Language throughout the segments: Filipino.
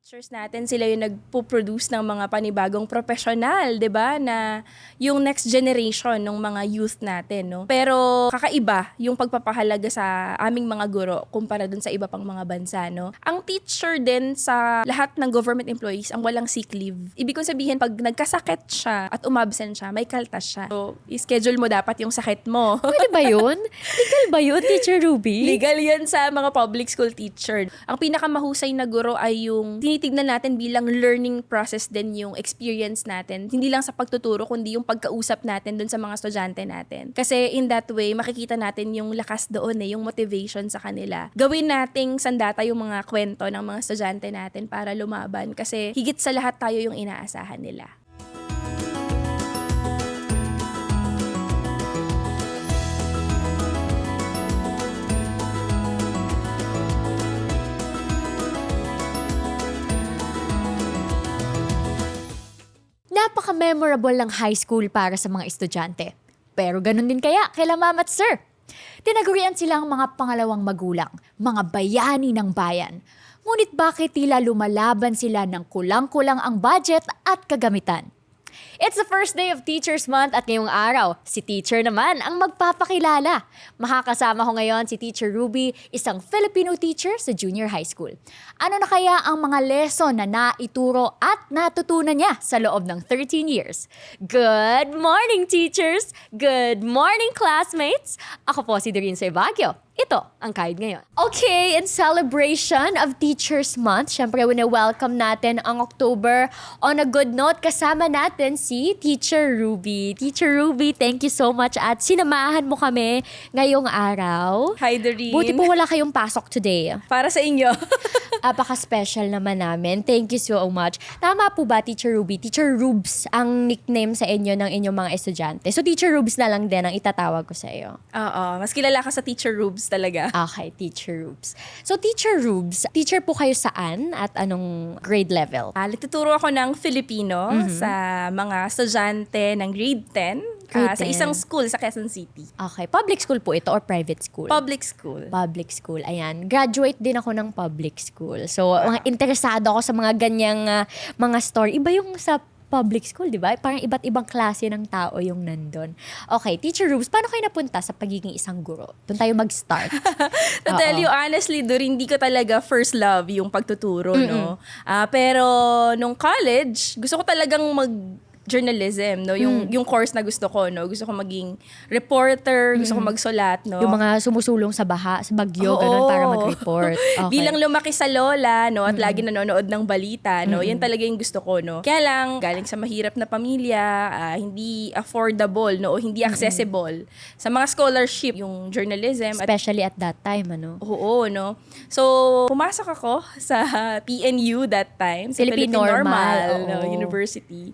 teachers natin, sila yung nagpo-produce ng mga panibagong profesional, 'di ba? Na yung next generation ng mga youth natin, no? Pero kakaiba yung pagpapahalaga sa aming mga guro kumpara dun sa iba pang mga bansa, no? Ang teacher din sa lahat ng government employees ang walang sick leave. Ibig kong sabihin, pag nagkasakit siya at umabsent siya, may kaltas siya. So, i-schedule mo dapat yung sakit mo. Pwede ba yun? Legal ba yun, Teacher Ruby? Legal yan sa mga public school teacher. Ang pinakamahusay na guro ay yung tinitignan natin bilang learning process din yung experience natin. Hindi lang sa pagtuturo, kundi yung pagkausap natin dun sa mga estudyante natin. Kasi in that way, makikita natin yung lakas doon yung motivation sa kanila. Gawin nating sandata yung mga kwento ng mga estudyante natin para lumaban. Kasi higit sa lahat tayo yung inaasahan nila. Napaka-memorable ng high school para sa mga estudyante. Pero ganun din kaya kaila ma'am at sir. Tinagurian silang mga pangalawang magulang, mga bayani ng bayan. Ngunit bakit tila lumalaban sila ng kulang-kulang ang budget at kagamitan? It's the first day of Teachers Month at ngayong araw, si teacher naman ang magpapakilala. Makakasama ko ngayon si Teacher Ruby, isang Filipino teacher sa junior high school. Ano na kaya ang mga lesson na naituro at natutunan niya sa loob ng 13 years? Good morning, teachers! Good morning, classmates! Ako po si Doreen Baguio. Ito ang Kahit Ngayon. Okay, in celebration of Teachers Month, syempre welcome natin ang October. On a good note, kasama natin si Teacher Ruby. Teacher Ruby, thank you so much at sinamahan mo kami ngayong araw. Hi, Doreen. Buti po wala kayong pasok today. Para sa inyo. Apaka-special naman namin. Thank you so much. Tama po ba, Teacher Ruby? Teacher Rubes ang nickname sa inyo ng inyong mga estudyante. So, Teacher Rubes na lang din ang itatawag ko sa iyo. Oo, mas kilala ka sa Teacher Rubes talaga. Okay, Teacher Rubes. So, Teacher Rubes, teacher po kayo saan at anong grade level? Nagtuturo ako ng Filipino sa mga estudyante ng grade 10, Grade sa 10. isang school sa Quezon City. Okay, public school po ito or private school? Public school. Public school, ayan. Graduate din ako ng public school. So, mga interesado ako sa mga ganyang mga story. Iba yung sa public school, di ba? Parang iba't ibang klase ng tao yung nandun. Okay, Teacher Rubes, paano kayo napunta sa pagiging isang guro? Doon tayo mag-start. To tell you honestly, Dor, hindi ko talaga first love yung pagtuturo, no? Pero nung college, gusto ko talagang journalism, no? Yung course na gusto ko, no? Gusto ko maging reporter, gusto ko magsulat, no? Yung mga sumusulong sa baha, sa bagyo, ganun, para mag-report. Okay. Bilang lumaki sa lola, no, at lagi nanonood ng balita, no, yan talaga yung gusto ko, no. Kaya lang, galing sa mahirap na pamilya, hindi affordable, no, o hindi accessible sa mga scholarship, yung journalism. Especially at that time, ano? Oo, no. So, pumasok ako sa PNU that time, sa Philippine Philippine Normal, no, oo. University.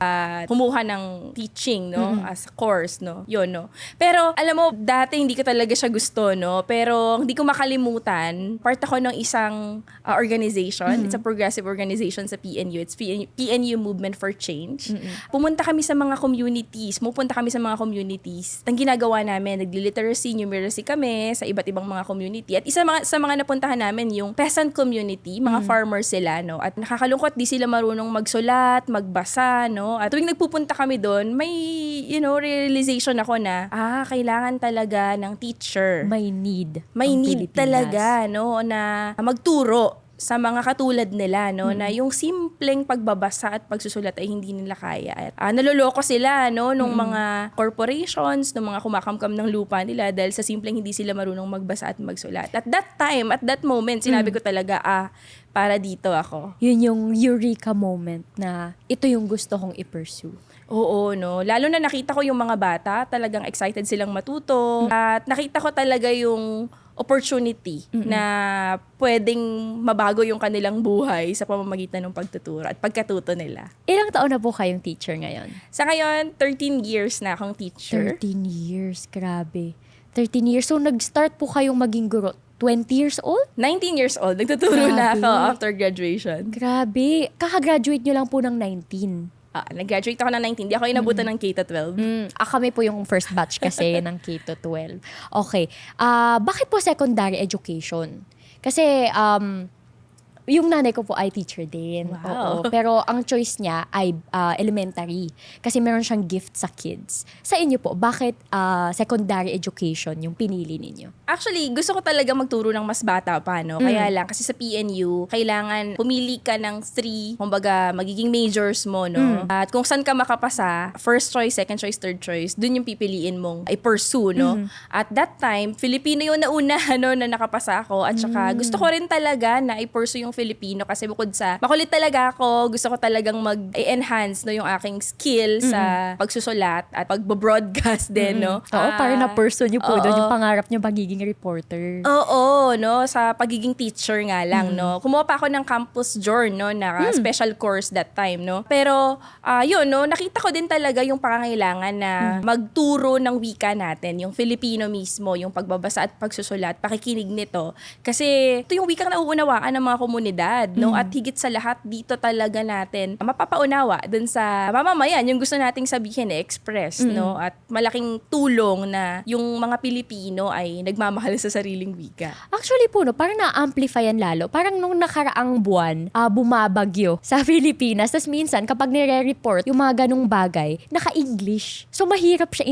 Kumuha ng teaching, no, as a course, no. Yun, no. Pero, alam mo, dati hindi ko talaga siya gusto, no. Pero, hindi ko makalimutan, part ako ng isang organization. It's a progressive organization sa PNU. It's PNU Movement for Change. Pumunta kami sa mga communities. Ang ginagawa namin, nagli-literacy, numeracy kami sa iba't ibang mga community. At isa sa mga napuntahan namin, yung peasant community, mga farmers sila, no. At nakakalungkot, di sila marunong magsulat, magbasa, no. At tuwing nagpupunta kami doon, may, realization ako na, kailangan talaga ng teacher. May need. May ang need Pilipinas. talaga, no, na magturo sa mga katulad nila, no, na yung simpleng pagbabasa at pagsusulat ay hindi nila kaya. At naloloko sila, no, nung mga corporations, nung mga kumakamkam ng lupa nila dahil sa simpleng hindi sila marunong magbasa at magsulat. At that moment, sinabi ko talaga, para dito ako. Yun yung eureka moment na ito yung gusto kong i-pursue. Oo, no. Lalo na nakita ko yung mga bata, talagang excited silang matuto. At nakita ko talaga yung opportunity na pwedeng mabago yung kanilang buhay sa pamamagitan ng pagtuturo at pagkatuto nila. Ilang taon na po kayong teacher ngayon? Sa ngayon, 13 years na akong teacher. 13 years, grabe. 13 years. So, nag-start po kayong maging guro. 20 years old? 19 years old. Nagtuturo na Grabe. ako after graduation. Grabe. Kaka-graduate nyo lang po ng 19. Nag-graduate ako ng 19. Di ako inabutan ng K-12. Kami po yung first batch kasi ng K-12. Okay. Bakit po secondary education? Kasi Yung nanay ko po ay teacher din. Wow. Oo. Pero ang choice niya ay elementary. Kasi meron siyang gift sa kids. Sa inyo po, bakit secondary education yung pinili ninyo? Actually, gusto ko talaga magturo ng mas bata pa, no? Kaya lang, kasi sa PNU, kailangan pumili ka ng 3, kumbaga, magiging majors mo, no? At kung saan ka makapasa, first choice, second choice, third choice, dun yung pipiliin mong i-pursue, no? At that time, Filipino yung nauna, no, na nakapasa ako. At saka, gusto ko rin talaga na i-pursue yung Filipino kasi bukod sa makulit talaga ako, gusto ko talagang mag-enhance, no, yung aking skill sa pagsusulat at pag-broadcast din, no? Oo, para na-person nyo po oo. doon yung pangarap nyo magiging reporter. Oo, no, sa pagiging teacher nga lang, no. Kumuha pa ako ng Campus Journal, no, na special course that time, no. Pero yun, no, nakita ko din talaga yung pangangailangan na magturo ng wika natin, yung Filipino mismo, yung pagbabasa at pagsusulat, pakikinig nito. Kasi ito yung wikang nauunawaan ng mga komunidad, no, at higit sa lahat dito talaga natin mapapaunawa dun sa mamamayan, yung gusto nating sabihin, express, no, at malaking tulong na yung mga Pilipino ay nagmamahal sa sariling wika. Actually po, no, parang na-amplify yan lalo. Parang nung nakaraang buwan, bumabagyo sa Pilipinas. Tapos minsan, kapag nire-report yung mga ganong bagay, naka-English. So, mahirap siya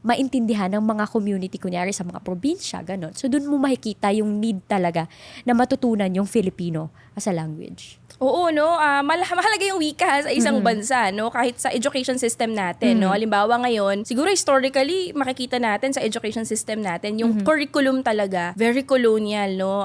maintindihan ng mga community, kunyari sa mga probinsya, ganon. So, dun mo makikita yung need talaga na matutunan yung Filipino as a language. Oo, no, mahalaga yung wika sa isang bansa, no, kahit sa education system natin, no. Halimbawa ngayon, siguro historically makikita natin sa education system natin yung curriculum talaga very colonial, no.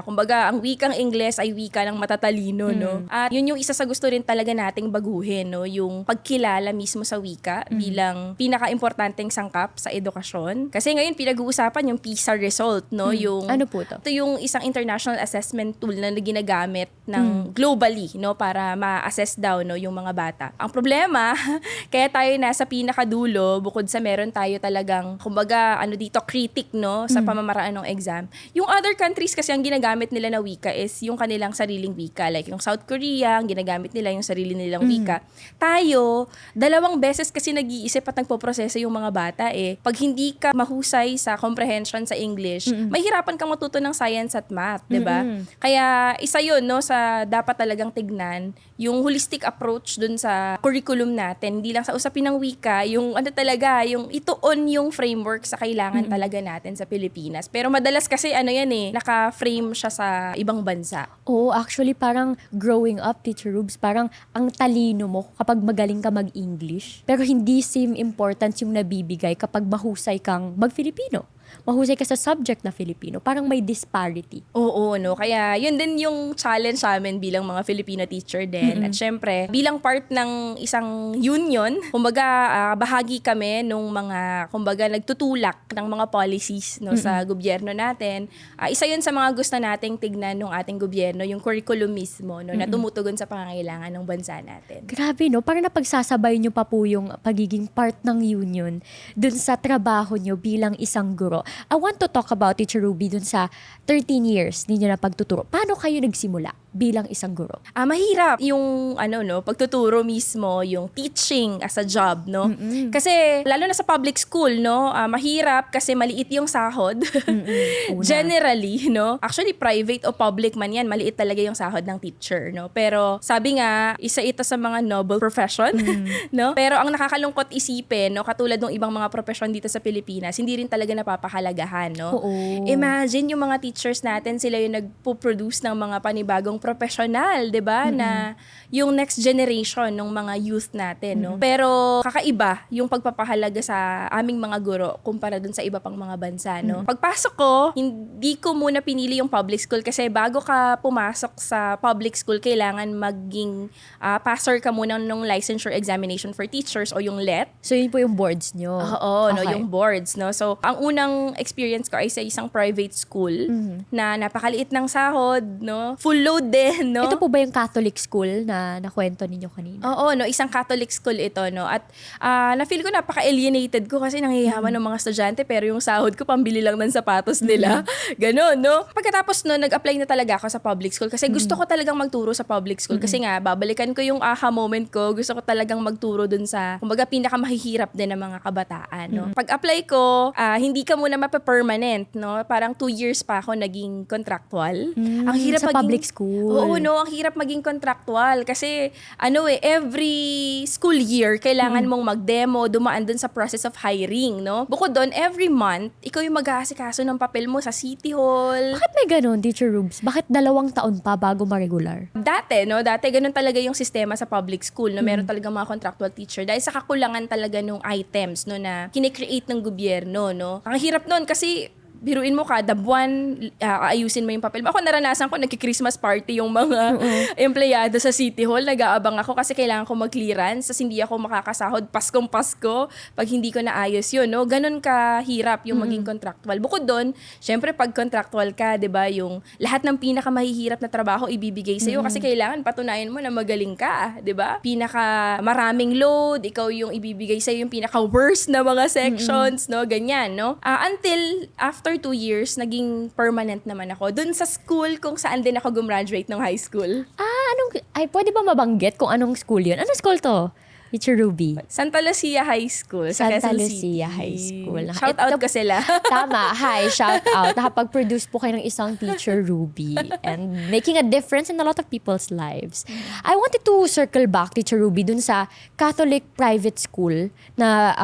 Kumbaga ang wikang Ingles ay wika ng matatalino, no. At yun yung isa sa gusto rin talaga nating baguhin, no, yung pagkilala mismo sa wika bilang pinaka-importanteng sangkap sa edukasyon. Kasi ngayon pinag-uusapan yung PISA result, no, yung Ano po to? ito yung isang international assessment tool na ginagamit ng globally, no, para ma-assess daw, no, yung mga bata. Ang problema, kaya tayo nasa pinakadulo, bukod sa meron tayo talagang, kumbaga, dito, critic, no, sa pamamaraan ng exam. Yung other countries kasi ang ginagamit nila na wika is yung kanilang sariling wika. Like yung South Korea, ang ginagamit nila yung sarili nilang wika. Tayo, 2 beses kasi nag-iisip at nagpoproseso yung mga bata eh. Pag hindi ka mahusay sa comprehension sa English, mahirapan kang matuto ng science at math, 'di ba? Kaya isa 'yun, no, sa dapat talagang tignan yung holistic approach dun sa curriculum natin, hindi lang sa usapin ng wika, yung talaga, yung ituon yung framework sa kailangan talaga natin sa Pilipinas. Pero madalas kasi naka-frame siya sa ibang bansa. Oo, actually parang growing up, Teacher Rubes, parang ang talino mo kapag magaling ka mag-English. Pero hindi same importance yung nabibigay kapag mahusay kang mag-Filipino. Mahusay ka sa subject na Filipino. Parang may disparity. Oo, no. Kaya yun din yung challenge sa amin bilang mga Filipino teacher din. At syempre, bilang part ng isang union, kumbaga bahagi kami nung mga, kumbaga nagtutulak ng mga policies, no, sa gobyerno natin. Isa yun sa mga gusto nating tignan ng ating gobyerno, yung curriculum mismo, no, na tumutugon sa pangangailangan ng bansa natin. Grabe, no? Parang napagsasabay nyo pa po yung pagiging part ng union dun sa trabaho nyo bilang isang guro. I want to talk about, Teacher Ruby, dun sa 13 years ninyo na pagtuturo. Paano kayo nagsimula bilang isang guro? Mahirap yung pagtuturo mismo, yung teaching as a job, no? Kasi lalo na sa public school, no, mahirap kasi maliit yung sahod. Generally, no? Actually private o public man yan, maliit talaga yung sahod ng teacher, no? Pero sabi nga, isa ito sa mga noble profession, no? Pero ang nakakalungkot isipin, no, katulad ng ibang mga profession dito sa Pilipinas, hindi rin talaga napapahalagahan, no? Oo. Imagine yung mga teachers natin, sila yung nagpo-produce ng mga panibagong professional, 'di ba? Na yung next generation ng mga youth natin, no. Pero kakaiba yung pagpapahalaga sa aming mga guro kumpara dun sa iba pang mga bansa, no. Pagpasok ko, hindi ko muna pinili yung public school kasi bago ka pumasok sa public school, kailangan maging passer ka muna ng licensure examination for teachers o yung LET. So, yun po yung boards nyo? Oo, no, Okay. yung boards, no. So, ang unang experience ko ay sa isang private school na napakaliit ng sahod, no. Full load din, no. Ito po ba yung Catholic school na nakwento ninyo kanina? Oo, no, isang Catholic school ito, no. At na-feel ko napaka-alienated ko kasi nanghihiyaman ng mga estudyante pero yung sahod ko pambili lang ng sapatos nila. Ganon, no. Pagkatapos no, nag-apply na talaga ako sa public school kasi gusto ko talagang magturo sa public school kasi nga babalikan ko yung aha moment ko. Gusto ko talagang magturo dun sa kumbaga pinakamahihirap din ng mga kabataan, no. Pag-apply ko, hindi ka muna mapapermanent, no? Parang 2 years pa ako naging contractual. Ang hirap sa public school. Oo, no, ang hirap maging contractual kasi every school year kailangan mong mag-demo, dumaan dun sa process of hiring, no? Bukod doon, every month, ikaw yung mag-aasikaso ng papel mo sa City Hall. Bakit may ganon, Teacher Rubes? Bakit 2 taon pa bago ma-regular? Dati ganun talaga yung sistema sa public school, no? Meron talagang mga contractual teacher dahil sa kakulangan talaga nung items, no, na kine-create ng gobyerno, no? Ang hirap nun kasi biruin mo kada buwan, ayusin mo yung papel. Ako naranasan ko, nagki-Christmas party yung mga empleyado sa City Hall. Nag-aabang ako kasi kailangan ko mag-clearance kasi hindi ako makakasahod Paskong Pasko pag hindi ko naayos yun. No? Ganon kahirap yung maging contractual. Bukod doon, syempre pag contractual ka, di ba, yung lahat ng pinakamahihirap na trabaho ibibigay sa'yo kasi kailangan patunayan mo na magaling ka, di ba? Pinaka maraming load, ikaw yung ibibigay sa'yo yung pinaka-worst na mga sections, no? Ganyan, no? Until after 2 years, naging permanent naman ako dun sa school kung saan din ako gumraduate ng high school. Pwede ba mabanggit kung anong school yun? Anong school to? Teacher Ruby. Santa Lucia High School sa Santa Quezon Lucia City. High School. Shout out ko sila. Tama. Hi, shout out. Nakapag-produce po kayo ng isang Teacher Ruby and making a difference in a lot of people's lives. I wanted to circle back, Teacher Ruby, dun sa Catholic private school na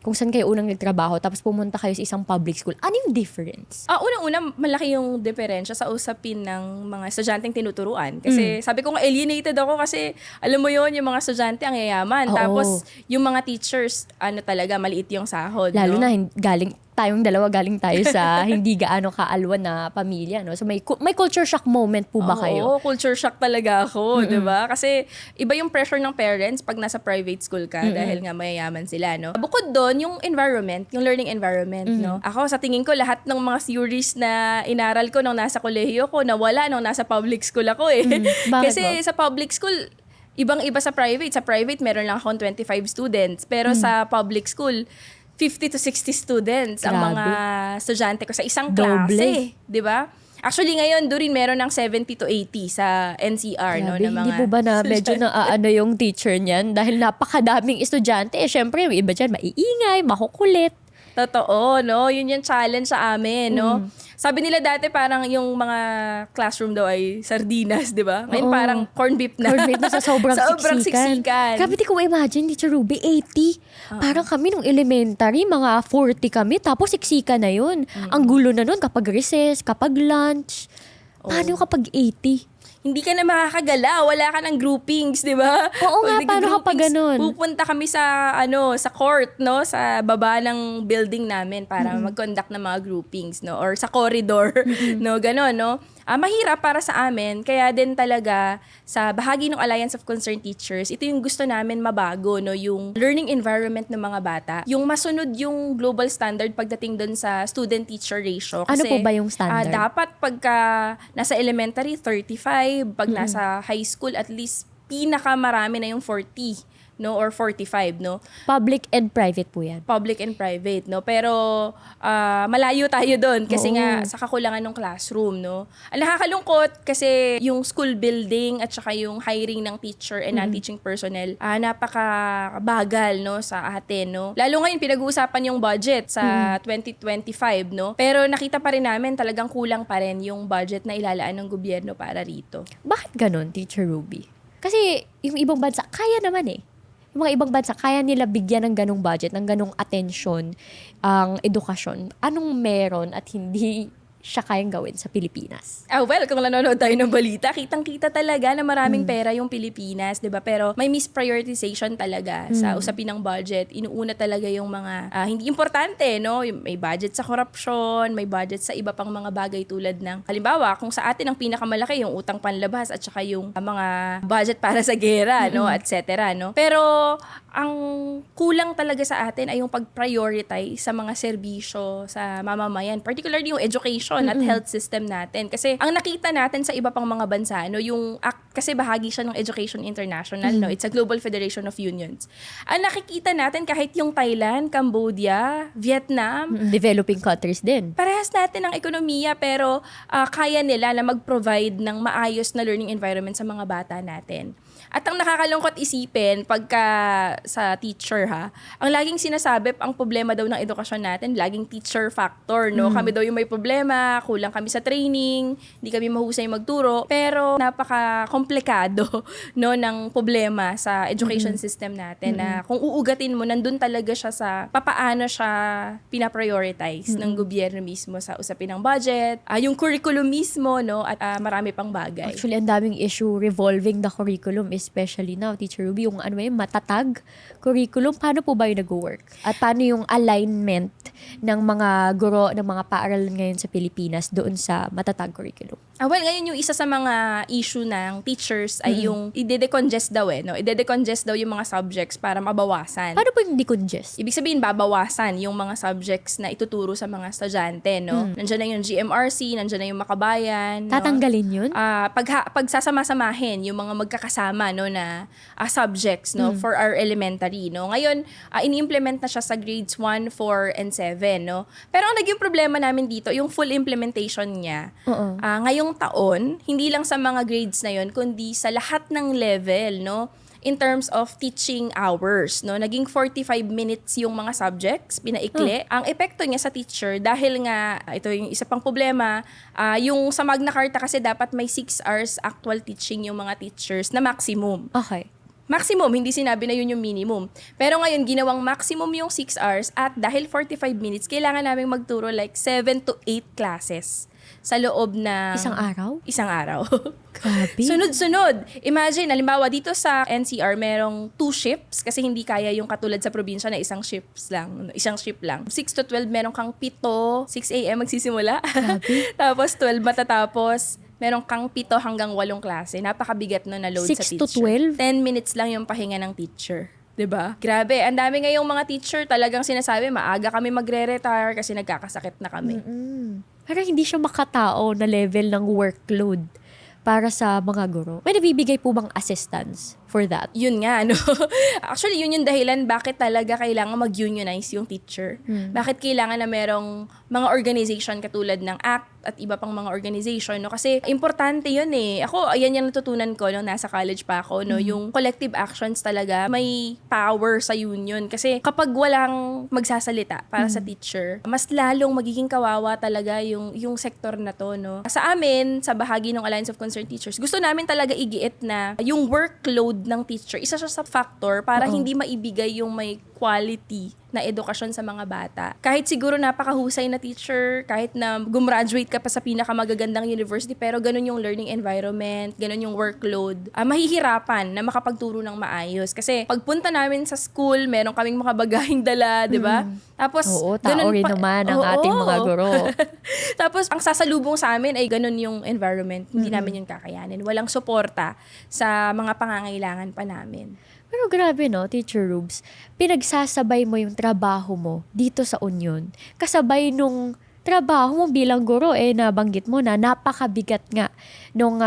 kung saan kayo unang nagtrabaho tapos pumunta kayo sa isang public school. Ano yung difference? Unang-una, malaki yung diferensya sa usapin ng mga estudyanteng tinuturuan. Kasi sabi ko nga, alienated ako kasi alam mo yon yung mga estudyante ang yayaman. Oo. Tapos, yung mga teachers, talaga, maliit yung sahod. Lalo no? na tayong dalawa galing tayo sa hindi gaano kaalwan na pamilya, no? So may culture shock moment po ba kayo? Oo, culture shock talaga ako, 'di ba? Kasi iba yung pressure ng parents pag nasa private school ka dahil nga mayayaman sila, no? Bukod doon, yung environment, yung learning environment, no? Ako sa tingin ko lahat ng mga theories na inaral ko nung nasa kolehiyo ko nawala nung nasa public school ako eh. Bakit Kasi po? sa public school ibang-iba sa private. Sa private, meron lang akong 25 students. Pero sa public school, 50 to 60 students ang Grabe. mga estudyante ko sa isang Doble. klase. Di ba? Actually, ngayon, doon rin meron ng 70 to 80 sa NCR. No, Grabe, na mga hindi po ba na medyo na yung teacher niyan dahil napakadaming estudyante. Syempre, yung iba dyan maiingay, makukulit. Totoo, no? Yun yung challenge sa amin, no? Sabi nila dati parang yung mga classroom daw ay sardinas, di ba? Ngayon Oo. parang corned beef na. Corned beef na sa sobrang siksikan. Grabe, di ko imagine, Teacher Ruby, 80. Parang kami nung elementary, mga 40 kami, tapos siksikan na yun. Ang gulo na nun kapag recess, kapag lunch. Paano kapag 80? Hindi ka na makakagala, wala ka ng groupings, di ba? Oo nga, Pag paano kapag nag-groupings, ganun? Pupunta kami sa sa court, no, sa baba ng building namin para mag-conduct ng mga groupings, no, or sa corridor, no, gano'n, no. Mahirap para sa amin, kaya din talaga sa bahagi ng Alliance of Concerned Teachers, ito yung gusto namin mabago, no, yung learning environment ng mga bata, yung masunod yung global standard pagdating doon sa student-teacher ratio. Ano Kasi, po ba yung standard? dapat pagka nasa elementary, 35, pag nasa high school, at least pinakamarami na yung 40, no, or 45, no. Public and private po yan. Public and private, no. Pero malayo tayo doon kasi Oo. nga sa kakulangan ng classroom, no. Ang nakakalungkot kasi yung school building at saka yung hiring ng teacher and non-teaching personnel, napakabagal, no, sa atin, no. Lalo ngayon pinag-uusapan yung budget sa 2025, no. Pero nakita pa rin namin talagang kulang pa rin yung budget na ilalaan ng gobyerno para rito. Bakit ganun, Teacher Ruby? Kasi yung ibang bansa, kaya naman eh. Yung mga ibang bansa, kaya nila bigyan ng ganong budget, ng ganong atensyon ang edukasyon. Anong meron at hindi siya kayang gawin sa Pilipinas? Well, kung nanonood tayo ng balita, kitang-kita talaga na maraming pera yung Pilipinas, 'di ba? Pero may misprioritization talaga sa usapin ng budget. Inuuna talaga yung mga hindi importante, no? May budget sa korupsyon, may budget sa iba pang mga bagay tulad ng halimbawa, kung sa atin ang pinakamalaki yung utang panlabas at saka yung mga budget para sa gera, no, et cetera, no? Pero ang kulang talaga sa atin ay yung pag-prioritize sa mga serbisyo sa mamamayan, particularly yung education. education at health system natin. Kasi ang nakita natin sa iba pang mga bansa, no, yung kasi bahagi siya ng Education International, no, it's a global federation of unions. Ang nakikita natin kahit yung Thailand, Cambodia, Vietnam, Developing countries din. parehas natin ang ekonomiya pero kaya nila na mag-provide ng maayos na learning environment sa mga bata natin. At ang nakakalungkot isipin pagka sa teacher ang laging sinasabi, ang problema daw ng edukasyon natin, laging teacher factor, no? Kami daw yung may problema, kulang kami sa training, hindi kami mahusay magturo, pero napaka-komplikado no ng problema sa education system natin na kung uugatin mo, nandun talaga siya sa papaano siya pinaprioritize ng gobyerno mismo sa usapin ng budget, yung curriculum mismo, no, at marami pang bagay. Actually, ang daming issue revolving the curriculum, especially now, Teacher Ruby, yung matatag curriculum, paano po ba yung nag-work? At paano yung alignment ng mga guro, ng mga paaralan ngayon sa Pilipinas doon sa matatag curriculum? Well, ngayon yung isa sa mga issue ng teachers ay yung i-decongest daw no? I-decongest daw yung mga subjects para mabawasan. Paano po yung decongest? Ibig sabihin, babawasan yung mga subjects na ituturo sa mga estudyante, no? Nandiyan na yung GMRC, nandiyan na yung Makabayan, no? Tatanggalin yun? Pagsasama-samahin yung mga magkakasama, no, na subjects, no, for our elementary, no. Ngayon, ini-implement na siya sa grades 1, 4, and 7, no. Pero ang naging problema namin dito, yung full implementation niya. Ngayong taon, hindi lang sa mga grades na yon, kundi sa lahat ng level, no, in terms of teaching hours, no? Naging 45 minutes yung mga subjects, pinaikli. Ang epekto niya sa teacher, dahil nga, ito yung isa pang problema, yung sa Magna Carta kasi dapat may 6 hours actual teaching yung mga teachers na maximum. Okay. Maximum, hindi sinabi na yun yung minimum. Pero ngayon, ginawang maximum yung 6 hours at dahil 45 minutes, kailangan namin magturo like 7 to 8 classes sa loob ng... Isang araw? Isang araw. Grabe. Sunod-sunod. Imagine, halimbawa, dito sa NCR, merong 2 shifts kasi hindi kaya yung katulad sa probinsya na isang shift lang. 6 to 12, meron kang 7, 6 a.m. magsisimula. Tapos 12 matatapos. Meron kang 7 hanggang 8 klase. Napakabigat no na load sa 6 to teacher. 12? 10 minutes lang yung pahinga ng teacher. 'Di ba? Grabe, ang dami ngayong mga teacher talagang sinasabi, maaga kami magre-retire kasi nagkakasakit na kami. Pero hindi siya makatao na level ng workload para sa mga guro. May nabibigay po bang assistance for that? Yun nga, no? Actually, yun yung dahilan bakit talaga kailangan mag-unionize yung teacher. Bakit kailangan na merong mga organization katulad ng ACT at iba pang mga organization, no? Kasi importante yun eh. Ako, ayan yung natutunan ko nung nasa college pa ako, no? Yung collective actions talaga, may power sa union. Kasi kapag walang magsasalita para sa teacher, mas lalong magiging kawawa talaga yung sektor na to, no? Sa amin, sa bahagi ng Alliance of Concerned Teachers, gusto namin talaga igiit na yung workload ng teacher, isa siya sa factor para hindi maibigay yung may quality na edukasyon sa mga bata. Kahit siguro napakahusay na teacher, kahit na gumraduate ka pa sa pinakamagagandang university, pero ganun yung learning environment, ganun yung workload, mahihirapan na makapagturo ng maayos. Kasi pagpunta namin sa school, meron kaming mga bagahing dala, di ba? Tapos, Oo, tao rin naman ang ating mga guro. Tapos, ang sasalubong sa amin ay ganun yung environment. Hindi namin yun kakayanin. Walang suporta sa mga pangangailangan pa namin. Pero grabe no, Teacher Rubes, pinagsasabay mo yung trabaho mo dito sa Union. Kasabay nung trabaho mo bilang guro, nabanggit mo na napakabigat nga nung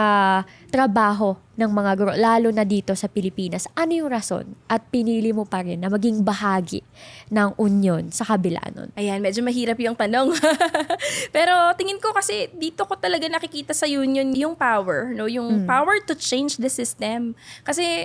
trabaho ng mga guro, lalo na dito sa Pilipinas. Ano yung rason? At pinili mo pa rin na maging bahagi ng Union sa kabila nun? Ayan, medyo mahirap yung tanong. Pero tingin ko kasi dito ko talaga nakikita sa union yung power, no? Yung power to change the system. Kasi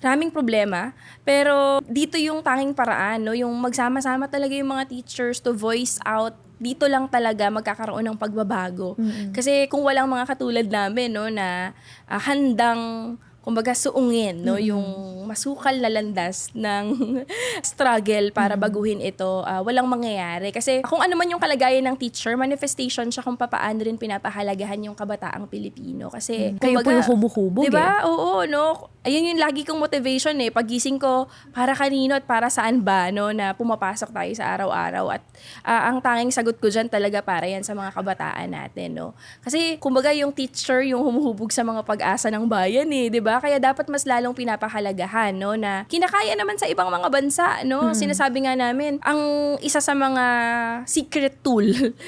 raming problema, pero dito yung tanging paraan, no? Yung magsama-sama talaga yung mga teachers to voice out. Dito lang talaga magkakaroon ng pagbabago. Kasi kung walang mga katulad namin, no, na handang kumbaga suungin, no, yung masukal na landas ng struggle para baguhin ito, walang mangyayari. Kasi kung ano man yung kalagayan ng teacher, manifestation siya kung paano rin pinapahalagahan yung kabataang Pilipino. Kasi Kayo po kumbaga, yung humuhubog, diba? Oo, no? ayun yung lagi kong motivation pagising ko, para kanino at para saan ba, no, na pumapasok tayo sa araw-araw. At ang tanging sagot ko dyan talaga para yan sa mga kabataan natin, no. Kasi, kumbaga, yung teacher, yung humuhubog sa mga pag-asa ng bayan, di ba? Kaya dapat mas lalong pinapahalagahan, no, na kinakaya naman sa ibang mga bansa, no. Sinasabi nga namin, ang isa sa mga secret tool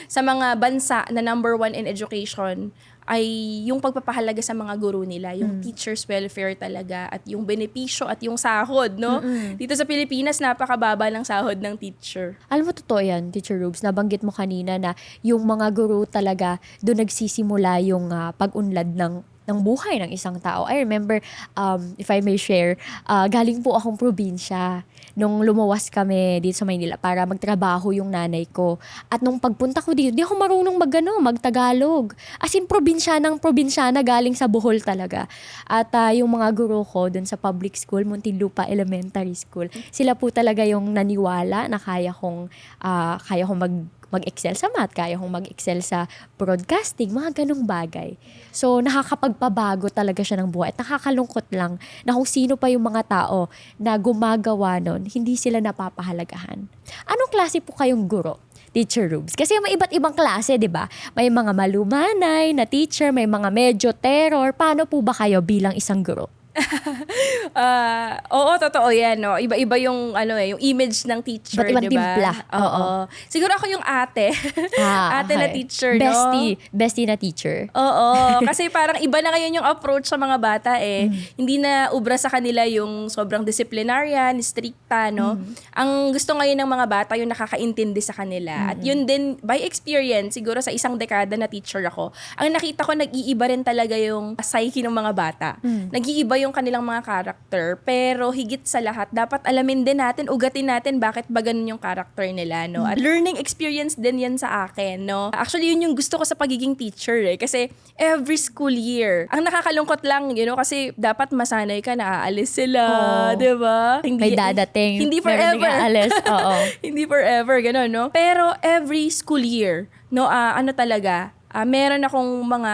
sa mga bansa na number 1 in education ay yung pagpapahalaga sa mga guro nila, yung teacher's welfare talaga, at yung benepisyo at yung sahod, no? Dito sa Pilipinas, napakababa ng sahod ng teacher. Alam mo, totoo yan, Teacher Rubes. Nabanggit mo kanina na yung mga guro talaga, doon nagsisimula yung pag-unlad ng buhay ng isang tao. I remember, if I may share, galing po akong probinsya nung lumuwas kami dito sa Maynila para magtrabaho yung nanay ko. At nung pagpunta ko dito, di ako marunong magtagalog. As in, probinsyana galing sa Bohol talaga. At yung mga guro ko dun sa public school, Muntinlupa Elementary School, sila po talaga yung naniwala na kaya kong mag-excel sa math, kaya kong mag-excel sa broadcasting, mga ganong bagay. So, nakakapagpabago talaga siya ng buhay. At nakakalungkot lang na kung sino pa yung mga tao na gumagawa nun, hindi sila napapahalagahan. Anong klase po kayong guro, Teacher Rubes? Kasi may iba't ibang klase, di ba? May mga malumanay na teacher, may mga medyo terror. Paano po ba kayo bilang isang guro? Oo, totoo yan, no. Iba-iba yung yung image ng teacher, Ba't ibang diba? timpla? Oo. Siguro ako yung ate. Ate na Okay. teacher, no. Bestie na teacher. Oo, kasi parang iba na ngayon yung approach sa mga bata Hindi na ubra sa kanila yung sobrang disciplinarian, stricta, no. Ang gusto ngayon ng mga bata yung nakakaintindi sa kanila. At yun din, by experience, siguro sa isang dekada na teacher ako, ang nakita ko, nag-iiba rin talaga yung psyche ng mga bata. Nag-iiba yung kanilang mga character, pero higit sa lahat, dapat alamin din natin, ugatin natin bakit ba ganun yung character nila, no? At learning experience din yan sa akin, no? Actually, yun yung gusto ko sa pagiging teacher, kasi every school year, ang nakakalungkot lang, kasi dapat masanay ka na aalis sila, di ba? May dadating. Hindi meron forever. ding aalis. Oo. Hindi forever, ganun, no? Pero every school year, no, meron akong mga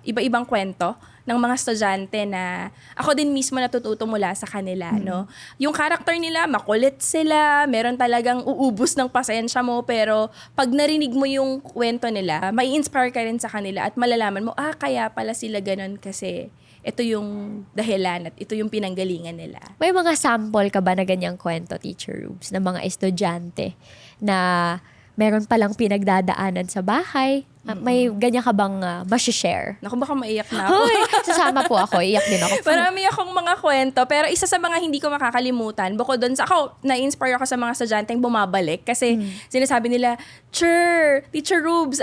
iba-ibang kwento ng mga estudyante na ako din mismo natututo mula sa kanila, no? Yung character nila, makulit sila, meron talagang uubos ng pasensya mo, pero pag narinig mo yung kwento nila, mai-inspire ka rin sa kanila at malalaman mo, kaya pala sila ganun kasi ito yung dahilan at ito yung pinanggalingan nila. May mga sample ka ba na ganyang kwento, Teacher Rubes, ng mga estudyante na meron palang pinagdadaanan sa bahay? May ganyan ka bang masishare? Naku, baka maiyak na ako. Hoy, sasama po ako. Iyak din ako. Marami akong mga kwento, pero isa sa mga hindi ko makakalimutan, bukod doon sa ako, na-inspire ako sa mga estudyanteng bumabalik kasi sinasabi nila, Teacher Rubes,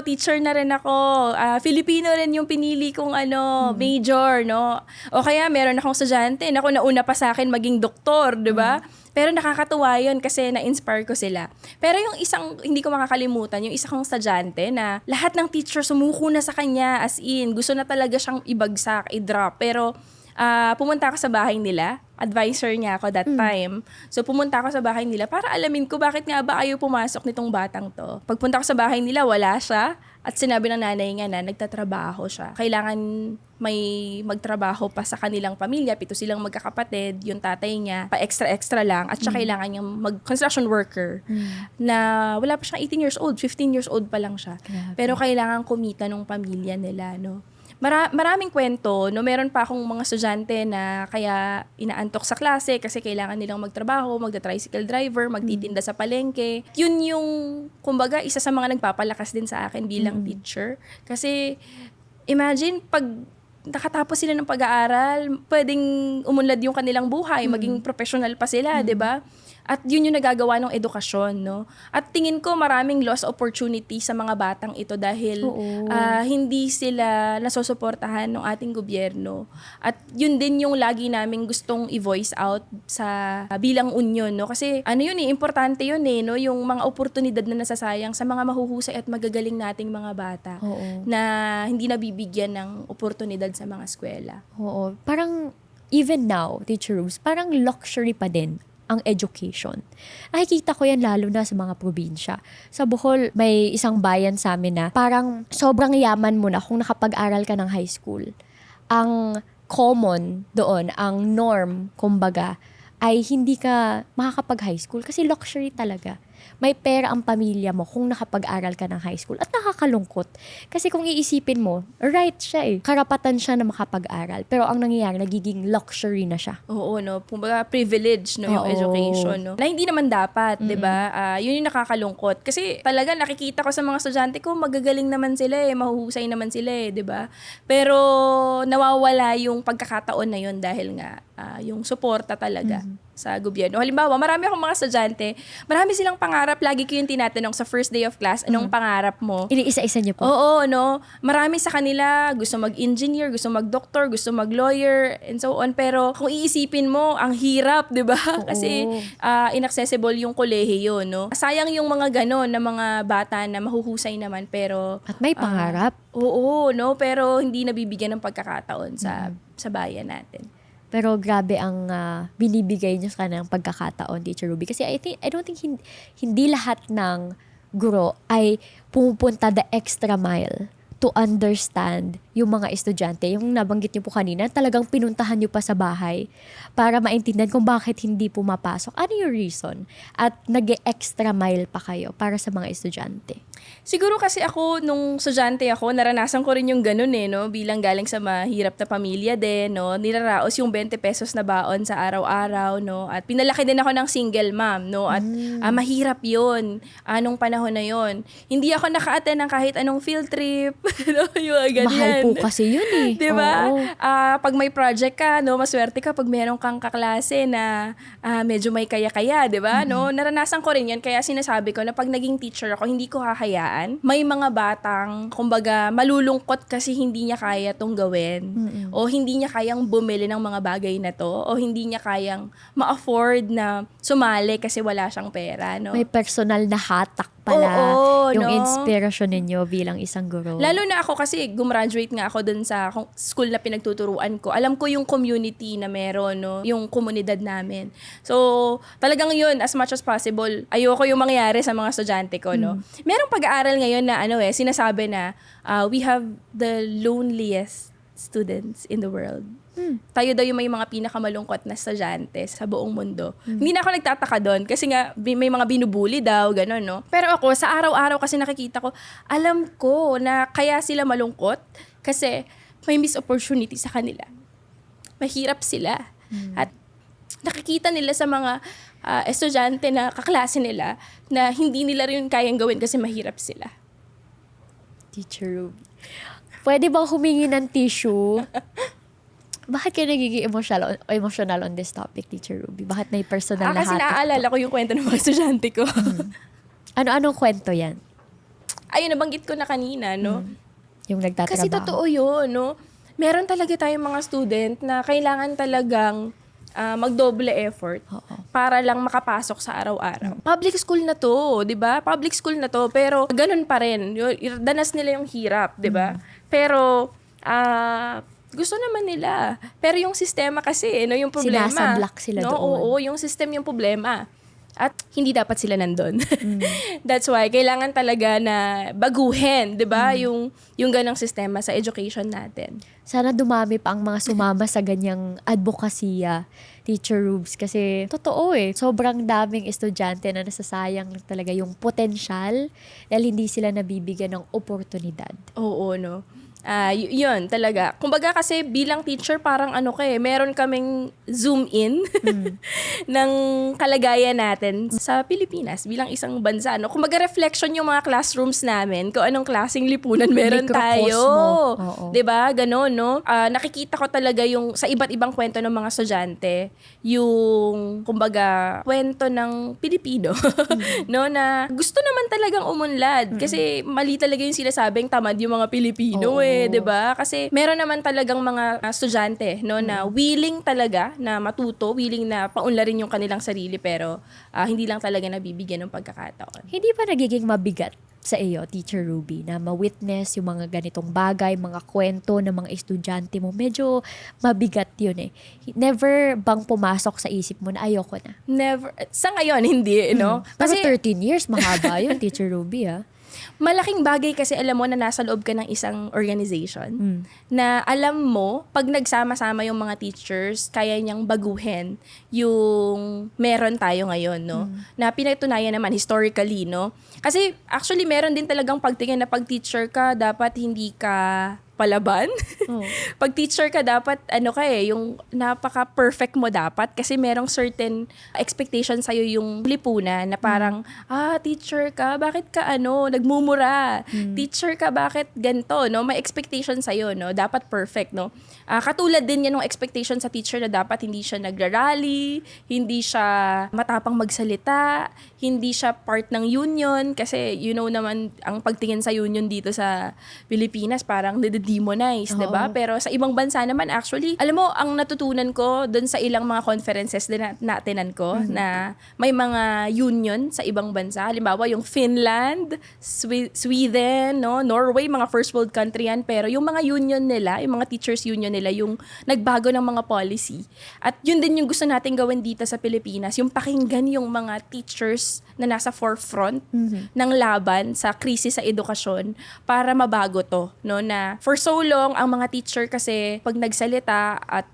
teacher na rin ako. Filipino rin yung pinili kong major, no? O kaya meron akong estudyante, nauna pa sa akin maging doktor, di ba? Pero nakakatuwa yun kasi na-inspire ko sila. Pero yung isang, hindi ko makakalimutan, yung isa kong estudyante na lahat ng teacher sumuko na sa kanya, as in, gusto na talaga siyang ibagsak, i-drop. Pero pumunta ako sa bahay nila, advisor niya ako that time. So pumunta ako sa bahay nila para alamin ko bakit nga ba ayaw pumasok nitong batang to. Pagpunta ko sa bahay nila, wala siya. At sinabi ng nanay niya na nagtatrabaho siya. Kailangan may magtrabaho pa sa kanilang pamilya. 7 silang magkakapatid. Yung tatay niya, pa extra lang. At siya kailangan niyang mag-construction worker. Na wala pa siyang 18 years old. 15 years old pa lang siya. Grabe. Pero kailangan kumita ng pamilya nila, no? Maraming kwento, no? Meron pa akong mga estudyante na kaya inaantok sa klase kasi kailangan nilang magtrabaho, magda-tricycle driver, magtitinda sa palengke. Yun yung, kumbaga, isa sa mga nagpapalakas din sa akin bilang teacher. Kasi, imagine, pag nakatapos sila ng pag-aaral, pwedeng umunlad yung kanilang buhay, maging professional pa sila, 'di ba? At yun yung nagagawa ng edukasyon, no? At tingin ko maraming lost opportunity sa mga batang ito dahil hindi sila nasusuportahan ng ating gobyerno. At yun din yung lagi naming gustong i-voice out sa bilang union, no? Kasi importante yun no? Yung mga oportunidad na nasasayang sa mga mahuhusay at magagaling nating mga bata na hindi nabibigyan ng oportunidad sa mga eskwela. Oo. Parang, even now, Teacher Rubes, parang luxury pa din ang education. Nakikita ko yan lalo na sa mga probinsya. Sa Bohol, may isang bayan sa amin na parang sobrang yaman mo na kung nakapag-aral ka ng high school. Ang common doon, ang norm, kumbaga, ay hindi ka makakapag-high school kasi luxury talaga. May pera ang pamilya mo kung nakapag-aral ka ng high school. At nakakalungkot. Kasi kung iisipin mo, right siya eh. Karapatan siya na makapag-aral. Pero ang nangyayari, nagiging luxury na siya. Oo, no? Kumbaga, privilege, no? Yung Oo. education, no? Na hindi naman dapat, di ba? Yun yung nakakalungkot. Kasi talaga, nakikita ko sa mga estudyante ko, magagaling naman sila eh, mahuhusay naman sila eh, di ba? Pero, nawawala yung pagkakataon na yun dahil nga, yung suporta talaga sa gobyerno. Halimbawa, marami akong mga estudyante, marami silang pangarap. Lagi ko yung tinatanong sa first day of class, anong pangarap mo? Iniisa-isa niyo po. Oo, no? Marami sa kanila, gusto mag-engineer, gusto mag-doctor, gusto mag-lawyer, and so on. Pero kung iisipin mo, ang hirap, di ba? Kasi inaccessible yung kolehiyo, no? Sayang yung mga ganon na mga bata na mahuhusay naman, pero... At may pangarap. Oo, no? Pero hindi nabibigyan ng pagkakataon sa bayan natin. Pero grabe ang binibigay niyo sa kanilang pagkakataon, Teacher Ruby. Kasi I don't think hindi lahat ng guro ay pumupunta the extra mile to understand yung mga estudyante. Yung nabanggit niyo po kanina, talagang pinuntahan niyo pa sa bahay para maintindihan kung bakit hindi pumapasok. Ano yung reason? At nag-extra mile pa kayo para sa mga estudyante. Siguro kasi ako, nung estudyante ako, naranasan ko rin yung ganun eh, no? Bilang galing sa mahirap na pamilya din, no? Nilaraos yung 20 pesos na baon sa araw-araw, no? At pinalaki din ako ng single mom, no? At mahirap yun, nung panahon na yun. Hindi ako naka-attend ng kahit anong field trip, no? Yung ganyan. Mahal po kasi yun eh. Diba? Oo. Pag may project ka, no, maswerte ka pag meron kang kaklase na medyo may kaya-kaya, diba? No? Naranasan ko rin yan, kaya sinasabi ko na pag naging teacher ako, hindi ko hahayaan. May mga batang, kumbaga, malulungkot kasi hindi niya kaya tong gawin. O hindi niya kayang bumili ng mga bagay na to. O hindi niya kayang ma-afford na sumali kasi wala siyang pera, no? May personal na hatak pala Oo, yung no? inspirasyon ninyo bilang isang guro. Lalo na ako kasi gumraduate nga ako dun sa school na pinagtuturuan ko. Alam ko yung community na meron, no? Yung komunidad namin. So, talagang yun, as much as possible, ayoko yung mangyari sa mga estudyante ko, no? Merong pag-aaral ngayon na sinasabi na we have the loneliest students in the world. Tayo daw yung may mga pinakamalungkot na estudyante sa buong mundo. Hindi na ako nagtataka doon kasi nga may mga binubuli daw, gano'n, no? Pero ako, sa araw-araw kasi nakikita ko, alam ko na kaya sila malungkot kasi may missed opportunity sa kanila. Mahirap sila. At nakikita nila sa mga estudyante na kaklase nila na hindi nila rin kayang gawin kasi mahirap sila. Teacher Ruby. Pwede bang humingi ng tissue? Bakit kayo nagiging emotional on this topic, Teacher Ruby? Bakit may personal na Kasi hatak naaalala ko yung kwento ng mga estudyante ko. Ano-anong kwento yan? Ayun, nabanggit ko na kanina, no? Yung nagtatrabaho. Kasi totoo yun, no? Meron talaga tayong mga student na kailangan talagang magdoble effort para lang makapasok sa araw-araw. Public school na to, di ba? Public school na to, pero ganun pa rin. Danas nila yung hirap, di ba? Pero, gusto naman nila. Pero yung sistema kasi, no, yung problema. Sinasadlak sila no? doon. Oo, yung system yung problema. At hindi dapat sila nandun. That's why, kailangan talaga na baguhin, di ba? Yung ganang sistema sa education natin. Sana dumami pa ang mga sumama sa ganyang advokasya, Teacher Rubes. Kasi totoo sobrang daming estudyante na nasasayang talaga yung potensyal dahil hindi sila nabibigyan ng oportunidad. Oo, no? Yun, talaga. Kumbaga kasi bilang teacher, parang meron kaming zoom in ng kalagayan natin sa Pilipinas bilang isang bansa. No? Kumbaga reflection yung mga classrooms namin kung anong klaseng lipunan meron tayo. Oo. 'Di ba? Ganon, no? Nakikita ko talaga yung sa iba't ibang kwento ng mga estudyante, yung kumbaga kwento ng Pilipino, no, na gusto naman talagang umunlad kasi mali talaga yung sinasabing tamad yung mga Pilipino 'di ba? Kasi meron naman talagang mga estudyante, no, na willing talaga na matuto, willing na paunlarin yung kanilang sarili pero hindi lang talaga nabibigyan ng pagkakataon. Hindi ba nagiging mabigat sa iyo, Teacher Ruby, na ma-witness yung mga ganitong bagay, mga kwento ng mga estudyante mo? Medyo mabigat yun Never bang pumasok sa isip mo na ayoko na? Never. Sa ngayon, hindi, no? Pero Kasi 13 years, mahaba yun, Teacher Ruby, Malaking bagay kasi alam mo na nasa loob ka ng isang organization na alam mo, pag nagsama-sama yung mga teachers, kaya niyang baguhin yung meron tayo ngayon, no? Na pinatunayan naman historically, no? Kasi actually meron din talagang pagtingin na pag teacher ka, dapat hindi ka palaban. Pag teacher ka, dapat yung napaka-perfect mo dapat kasi merong certain expectation sa'yo yung lipunan na parang, teacher ka, bakit ka nagmumura? Teacher ka, bakit ganito, no? May expectation sa'yo, no? Dapat perfect, no? Katulad din yan ng expectation sa teacher na dapat hindi siya nagrarally, hindi siya matapang magsalita, hindi siya part ng union kasi naman ang pagtingin sa union dito sa Pilipinas parang demonize, 'di ba? Pero sa ibang bansa naman actually, alam mo ang natutunan ko doon sa ilang mga conferences din na attenan ko na may mga union sa ibang bansa. Halimbawa yung Finland, Sweden, no, Norway, mga first world country yan, pero yung mga union nila, yung mga teachers union nila yung nagbago ng mga policy. At yun din yung gusto natin gawin dito sa Pilipinas, yung pakinggan yung mga teachers na nasa forefront ng laban sa krisis sa edukasyon para mabago to, no, na for so long ang mga teacher kasi pag nagsalita at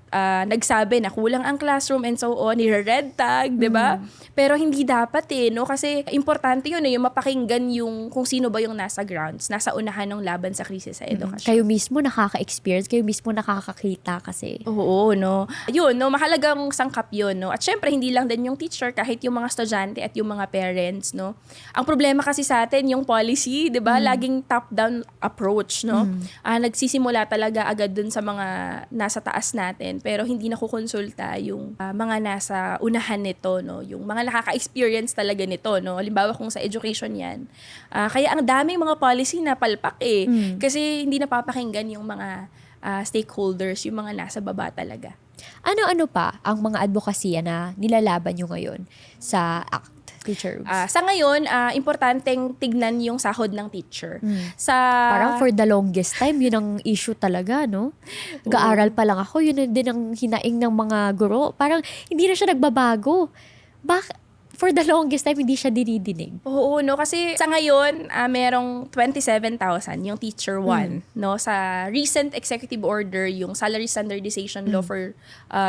nagsabi na kulang ang classroom and so on, nire-red tag, 'di ba? Pero hindi dapat no, kasi importante 'yun yung mapakinggan yung kung sino ba yung nasa grounds, nasa unahan ng laban sa krisis sa edukasyon. Kayo mismo nakaka-experience, kayo mismo nakakakita kasi. Oo, no. Yun, no, mahalagang sangkap yun, no. At syempre, hindi lang din yung teacher, kahit yung mga estudyante at yung mga parents, no. Ang problema kasi sa atin, yung policy, di ba? Laging top-down approach, no. Nagsisimula talaga agad dun sa mga nasa taas natin, pero hindi nakukonsulta yung mga nasa unahan nito, no. Yung mga nakaka-experience talaga nito, no. Halimbawa kung sa education yan. Kaya ang daming mga policy na palpak kasi hindi napapakinggan yung mga stakeholders, yung mga nasa baba talaga. Ano-ano pa ang mga advokasya na nilalaban nyo ngayon sa ACT? Teacher Rubes. Sa ngayon, importanteng tignan yung sahod ng teacher. Parang for the longest time, yun ang issue talaga, no? Nag-aaral pa lang ako, yun din ang hinaing ng mga guro. Parang hindi na siya nagbabago. For the longest time, hindi siya dinidinig. Oo, no? Kasi sa ngayon, merong 27,000 yung teacher 1, no? Sa recent executive order, yung salary standardization law for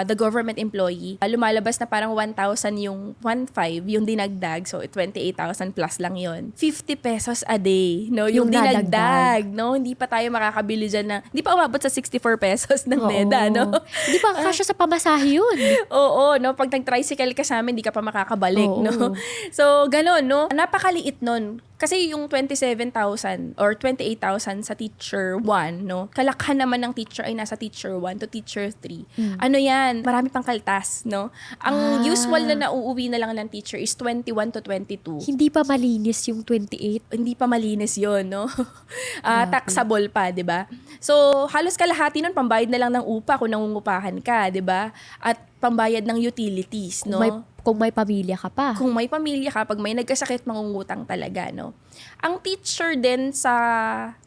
the government employee, lumalabas na parang 1,000 yung 1,500 yung dinagdag. So, 28,000 plus lang yon. 50 pesos a day, no? Yung dinagdag, no? Hindi pa tayo makakabili dyan na, hindi pa umabot sa 64 pesos ng NEDA, no? Hindi pa kasya sa pamasahe yun. Oo, no? Pag nag-tricycle ka sa amin, hindi ka pa makakabalik, no? So, ganun, no? Napakaliit nun. Kasi yung 27,000 or 28,000 sa teacher 1, no? Kalakhan naman ng teacher ay nasa teacher 1 to teacher 3. Ano yan? Marami pang kaltas, no? Ang usual na nauuwi na lang ng teacher is 21 to 22. Hindi pa malinis yung 28. Hindi pa malinis yon, no? Taxable pa, 'di ba? So, halos kalahati nun pambayad na lang ng upa kung nangungupahan ka, 'di ba? At pambayad ng utilities, no? Kung may pamilya ka pa. Kung may pamilya ka, pag may nagkasakit, mangungutang talaga, no? Ang teacher din sa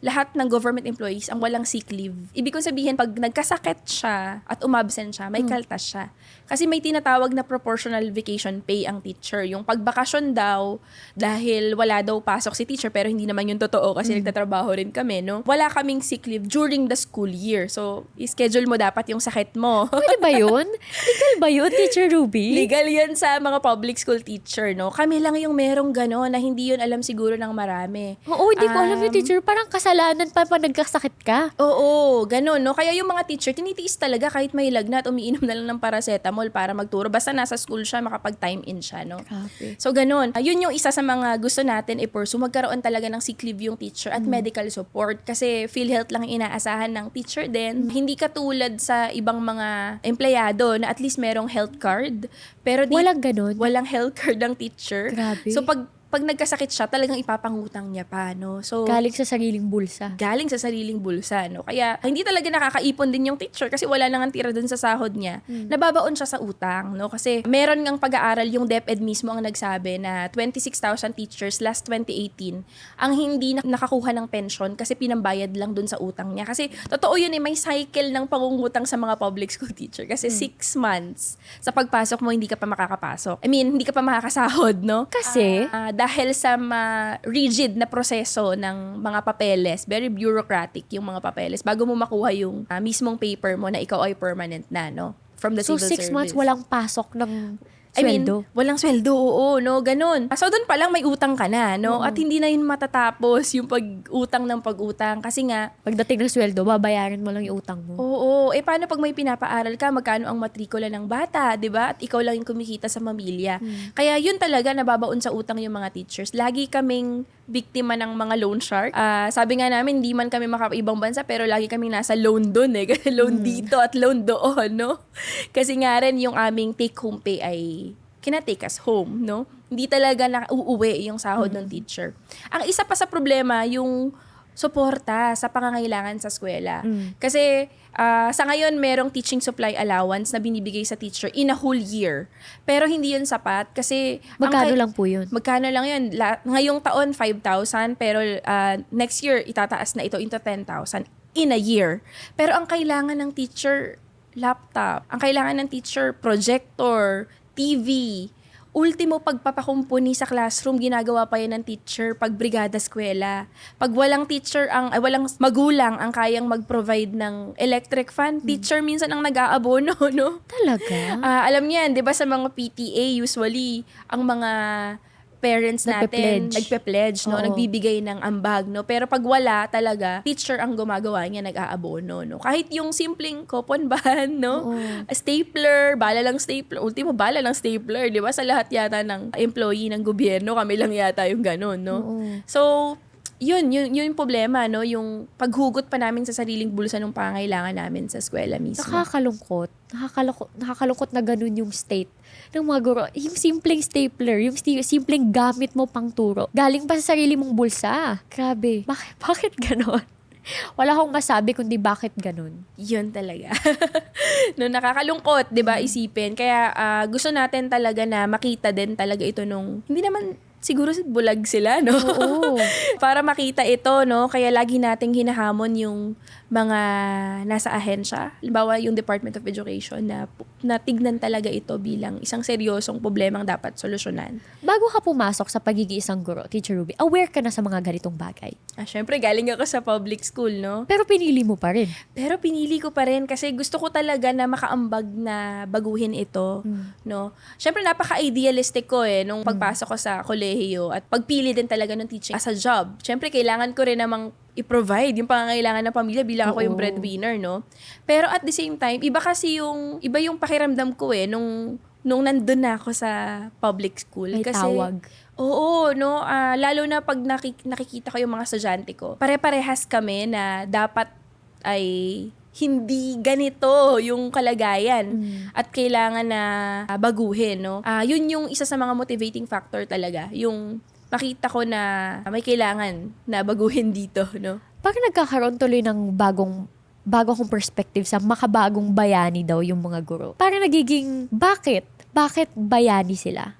lahat ng government employees, ang walang sick leave. Ibig kong sabihin, pag nagkasakit siya at umabsent siya, may kaltas siya. Kasi may tinatawag na proportional vacation pay ang teacher. Yung pagbakasyon daw, dahil wala daw pasok si teacher, pero hindi naman yung totoo kasi nagtatrabaho rin kami, no? Wala kaming sick leave during the school year. So, i-schedule mo dapat yung sakit mo. Pwede ba yun? Legal ba yun, Teacher Ruby? Legal yan sa mga public school teacher, no? Kami lang yung merong gano'n na hindi yun alam siguro ng marami. Oo, hindi ko alam yung teacher. Parang kasalanan pa nagkasakit ka. Oo, gano'n, no? Kaya yung mga teacher, tinitiis talaga kahit may lagnat, umiinom na lang ng paracetamol para magturo. Basta nasa school siya, makapag-time in siya, no? Grabe. So, gano'n. Yun yung isa sa mga gusto natin i-pursue. Magkaroon talaga ng sick leave yung teacher at medical support. Kasi PhilHealth lang inaasahan ng teacher din. Hindi katulad sa ibang mga empleyado na at least merong health card. Pero Walang ganun. Walang health card ang teacher. Grabe. So, pag nagkasakit siya, talagang ipapangutang niya pa, no? So, Galing sa sariling bulsa. galing sa sariling bulsa, no? Kaya, hindi talaga nakakaipon din yung teacher kasi wala nang tira dun sa sahod niya. Nababaon siya sa utang, no? Kasi meron ngang pag-aaral, yung DepEd mismo ang nagsabi na 26,000 teachers last 2018 ang hindi nakakuha ng pension kasi pinambayad lang dun sa utang niya. Kasi, totoo yun may cycle ng pangungutang sa mga public school teacher. Kasi 6 months sa pagpasok mo, hindi ka pa makakapasok. I mean, hindi ka pa makakasahod, no? Kasi, dahil sa rigid na proseso ng mga papeles, very bureaucratic yung mga papeles, bago mo makuha yung mismong paper mo na ikaw ay permanent na, no? From the So, civil 6 months service. walang pasok ng I mean, sweldo. walang sweldo, oo, no, ganun. So, doon pa lang may utang ka na, no? At hindi na yun matatapos yung pag-utang ng pag-utang. Kasi nga, Pagdating ng sweldo, babayaran mo lang yung utang mo. oo, paano pag may pinapaaral ka, magkano ang matrikula ng bata, di ba? At ikaw lang yung kumikita sa pamilya. Kaya yun talaga, nababaon sa utang yung mga teachers. Lagi kaming biktima ng mga loan shark. Sabi nga namin, hindi man kami makaibang bansa, pero lagi kaming nasa loan doon eh. Kasi loan dito at loan doon, no? Kasi nga rin yung aming take-home pay ay kina-take us home, no? Hindi talaga uuwi yung sahod ng teacher. Ang isa pa sa problema, yung suporta sa pangangailangan sa eskwela. Kasi sa ngayon, merong teaching supply allowance na binibigay sa teacher in a whole year. Pero hindi yun sapat kasi... Magkano lang po yun? Magkano lang yun? Ngayong taon, 5,000. Pero next year, itataas na ito into 10,000 in a year. Pero ang kailangan ng teacher, laptop. Ang kailangan ng teacher, projector, TV. Ultimo, pagpapakumpuni sa classroom, ginagawa pa yan ng teacher pag brigada eskwela. Pag walang teacher, walang magulang ang kayang mag-provide ng electric fan, teacher minsan ang nag-aabono, no? Talaga? Alam niyan, 'di ba sa mga PTA usually ang mga parents natin nagpe-pledge, no? Oo. Nagbibigay ng ambag, no? Pero pag wala talaga, teacher ang gumagawa niya, nag-aabono, no? Kahit yung simpleng coupon ban, no? A stapler, bala lang stapler. Ultimo, bala lang stapler, 'di ba? Sa lahat yata ng employee ng gobyerno, kami lang yata yung ganun, no? So, yun yung problema, no? Yung paghugot pa namin sa sariling bulsa ng pangangailangan namin sa eskwela mismo. Nakakalungkot. Nakakalungkot na ganun yung state ng mga guro. Yung simpleng stapler, yung simpleng gamit mo pang turo, galing pa sa sarili mong bulsa. Grabe. Bakit ganun? Wala akong masabi kundi bakit ganun. Yun talaga. No, nakakalungkot, 'di ba, isipin. Kaya gusto natin talaga na makita din talaga ito nung hindi naman siguro bulag sila, no? Oo. Para makita ito, no? Kaya lagi nating hinahamon yung mga nasa ahensya, halimbawa yung Department of Education, na tignan talaga ito bilang isang seryosong problemang dapat solusyonan. Bago ka pumasok sa pagiging isang guro, Teacher Ruby, aware ka na sa mga ganitong bagay. Syempre, galing ako sa public school, no? Pero pinili mo pa rin. Pero pinili ko pa rin kasi gusto ko talaga na makaambag na baguhin ito, no? Syempre, napaka-idealistic ko nung pagpasok ko sa kolehiyo at pagpili din talaga ng teaching as a job. Syempre, kailangan ko rin namang i-provide yung pangangailangan ng pamilya bilang ako yung breadwinner, no? Pero at the same time, iba yung pakiramdam ko nung nandun na ako sa public school. May kasi, tawag. Oo, no? Lalo na pag nakikita ko yung mga estudyante ko, pare-parehas kami na dapat ay hindi ganito yung kalagayan at kailangan na baguhin, no? Yun yung isa sa mga motivating factor talaga, yung makita ko na may kailangan na baguhin dito, no? Parang nagkakaroon tuloy ng bago akong perspective sa makabagong bayani daw yung mga guro. Parang nagiging, bakit? Bakit bayani sila?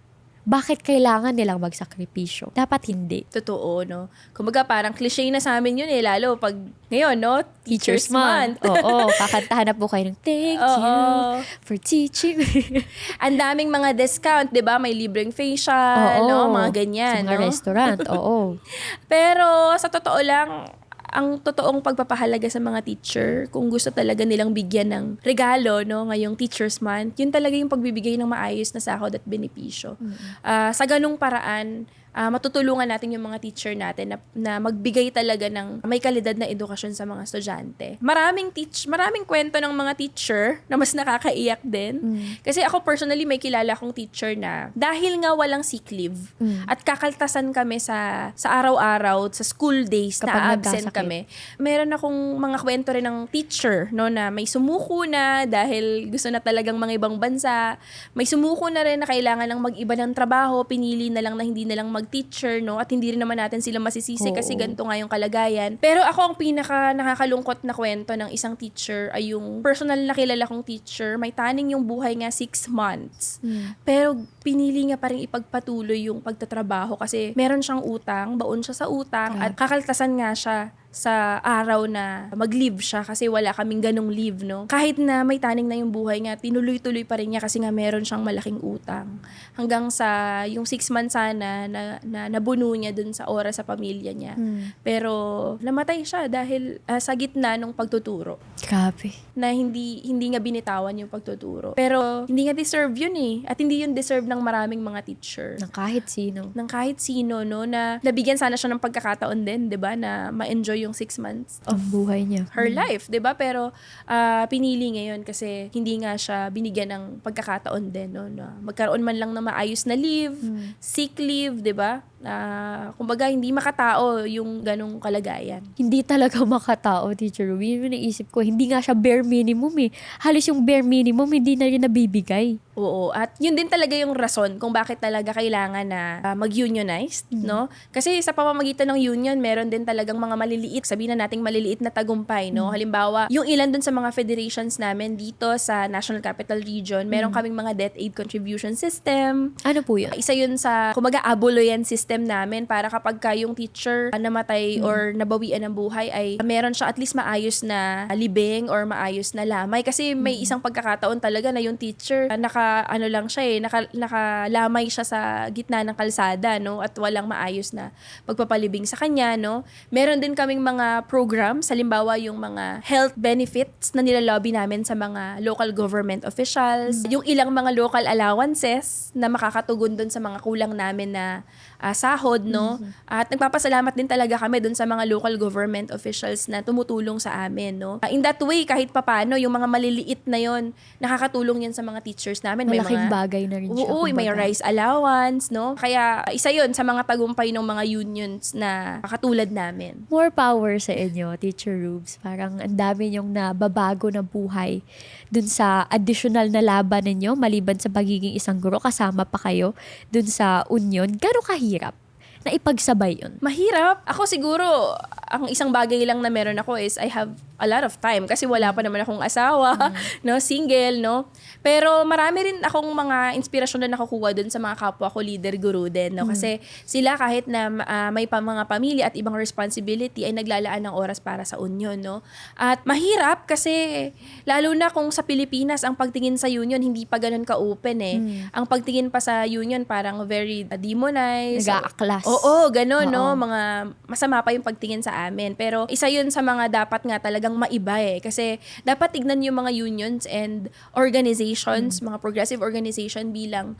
Bakit kailangan nilang magsakripisyo? Dapat hindi. Totoo, no? Kumbaga parang cliche na sa amin yun lalo pag ngayon, no? Teacher's Month. Oo, kakantahan na po kayo ng thank you for teaching. Ang daming mga discount, 'di ba? May libreng facial, no? Mga ganyan, sa mga no? restaurant, oo. Pero sa totoo lang, ang totoong pagpapahalaga sa mga teacher, kung gusto talaga nilang bigyan ng regalo, no, ngayong Teacher's Month, yun talaga yung pagbibigay ng maayos na sahod at benepisyo. Sa ganung paraan, matutulungan natin yung mga teacher natin na magbigay talaga ng may kalidad na edukasyon sa mga estudyante. Maraming kwento ng mga teacher na mas nakakaiyak din. Kasi ako personally may kilala akong teacher na dahil nga walang sick leave at kakaltasan kami sa araw-araw, sa school days Kapag na absent kami. Meron akong mga kwento rin ng teacher, no, na may sumuko na dahil gusto na talagang mga ibang bansa. May sumuko na rin na kailangan ng mag-iba ng trabaho, pinili na lang na hindi na lang mag-teacher, no, at hindi rin naman natin sila masisisi kasi ganito nga yung kalagayan. Pero ako ang pinaka nakakalungkot na kwento ng isang teacher ay yung personal na kilala kong teacher, may taning yung buhay nga 6 months. Pero pinili nga pa rin ipagpatuloy yung pagtatrabaho kasi meron siyang utang, baon siya sa utang at kakaltasan nga siya sa araw na mag-leave siya kasi wala kaming ganong leave, no? Kahit na may taning na yung buhay nga, tinuloy-tuloy pa rin niya kasi nga meron siyang malaking utang. Hanggang sa yung 6 months sana na nabuno niya dun sa oras sa pamilya niya. Pero namatay siya dahil sa gitna ng pagtuturo. Grabe. Na hindi nga binitawan yung pagtuturo. Pero hindi nga deserve yun eh. At hindi yun deserve ng maraming mga teacher. Ng kahit sino. Ng kahit sino, no? Na nabigyan sana siya ng pagkakataon din, di ba? Na ma-enjoy yung 6 months Ang buhay niya. her life, 'di ba? Pero pinili ngayon kasi hindi nga siya binigyan ng pagkakataon din, no, na magkaroon man lang ng maayos na leave, sick leave, 'di ba? Kumbaga hindi makatao yung ganong kalagayan. Hindi talaga makatao, Teacher Ruby. Yun yung naisip ko. Hindi nga siya bare minimum eh. Halos yung bare minimum, hindi na rin nabibigay. Oo, at yun din talaga yung rason kung bakit talaga kailangan na mag-unionized, no? Kasi sa pamamagitan ng union, meron din talagang mga maliliit, sabihin na nating maliliit na tagumpay, no? Halimbawa, yung ilan dun sa mga federations namin dito sa National Capital Region, meron kaming mga death aid contribution system. Ano po yun? Isa yun sa, kumbaga, abuluyan system namin para kapag yung teacher namatay or nabawian ng buhay ay meron siya at least maayos na libing or maayos na lamay. Kasi may isang pagkakataon talaga na yung teacher, nakalamay siya sa gitna ng kalsada, no? At walang maayos na pagpapalibing sa kanya, no? Meron din kaming mga programs, halimbawa yung mga health benefits na nilalobby namin sa mga local government officials, yung ilang mga local allowances na makakatugon dun sa mga kulang namin na sahod, no? At nagpapasalamat din talaga kami dun sa mga local government officials na tumutulong sa amin, no? In that way, kahit papano, yung mga maliliit na yon, nakakatulong yan sa mga teachers namin. Malaking bagay na rin siya. Oo, may rice allowance, no? Kaya isa yon sa mga tagumpay ng mga unions na katulad namin. More power sa inyo, Teacher Rubes. Parang ang dami niyong nababago na buhay dun sa additional na laban ninyo, maliban sa pagiging isang guro, kasama pa kayo dun sa union. Gano'ng kahirap na ipagsabay yun? Mahirap. Ako siguro, ang isang bagay lang na meron ako is I have a lot of time kasi wala pa naman akong asawa, no, single, no. Pero marami rin akong mga inspirasyon na nakukuha dun sa mga kapwa ko leader guru din, no. Kasi sila kahit na may mga pamilya at ibang responsibility ay naglalaan ng oras para sa union, no. At mahirap kasi lalo na kung sa Pilipinas ang pagtingin sa union hindi pa ganoon ka-open eh. Ang pagtingin pa sa union parang very demonized. Nag-aaklas. Oo, gano'n, no? Mga masama pa yung pagtingin sa amin. Pero isa yun sa mga dapat nga talagang maiba eh. Kasi dapat tignan yung mga unions and organizations, mga progressive organization bilang,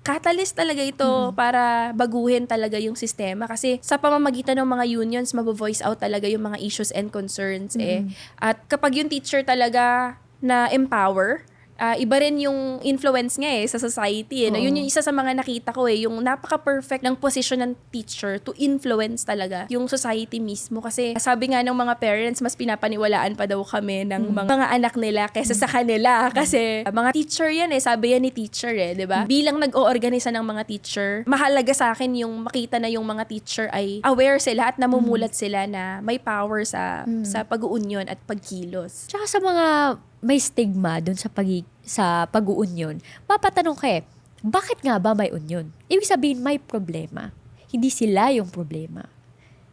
catalyst talaga ito para baguhin talaga yung sistema. Kasi sa pamamagitan ng mga unions, mabu-voice out talaga yung mga issues and concerns eh. At kapag yung teacher talaga na empower, iba rin yung influence nga sa society. No? Yun yung isa sa mga nakita ko yung napaka-perfect ng position ng teacher to influence talaga yung society mismo. Kasi sabi nga ng mga parents, mas pinapaniwalaan pa daw kami ng mga anak nila kaysa sa kanila. Kasi mga teacher yan sabi yan ni teacher diba? Bilang nag-o-organisa ng mga teacher, mahalaga sa akin yung makita na yung mga teacher ay aware sila at namumulat sila na may power sa pag-uunyon at pagkilos. Tsaka sa mga may stigma dun sa pag-uunyon, papatanong ka bakit nga ba may union? Ibig sabihin, may problema. Hindi sila yung problema.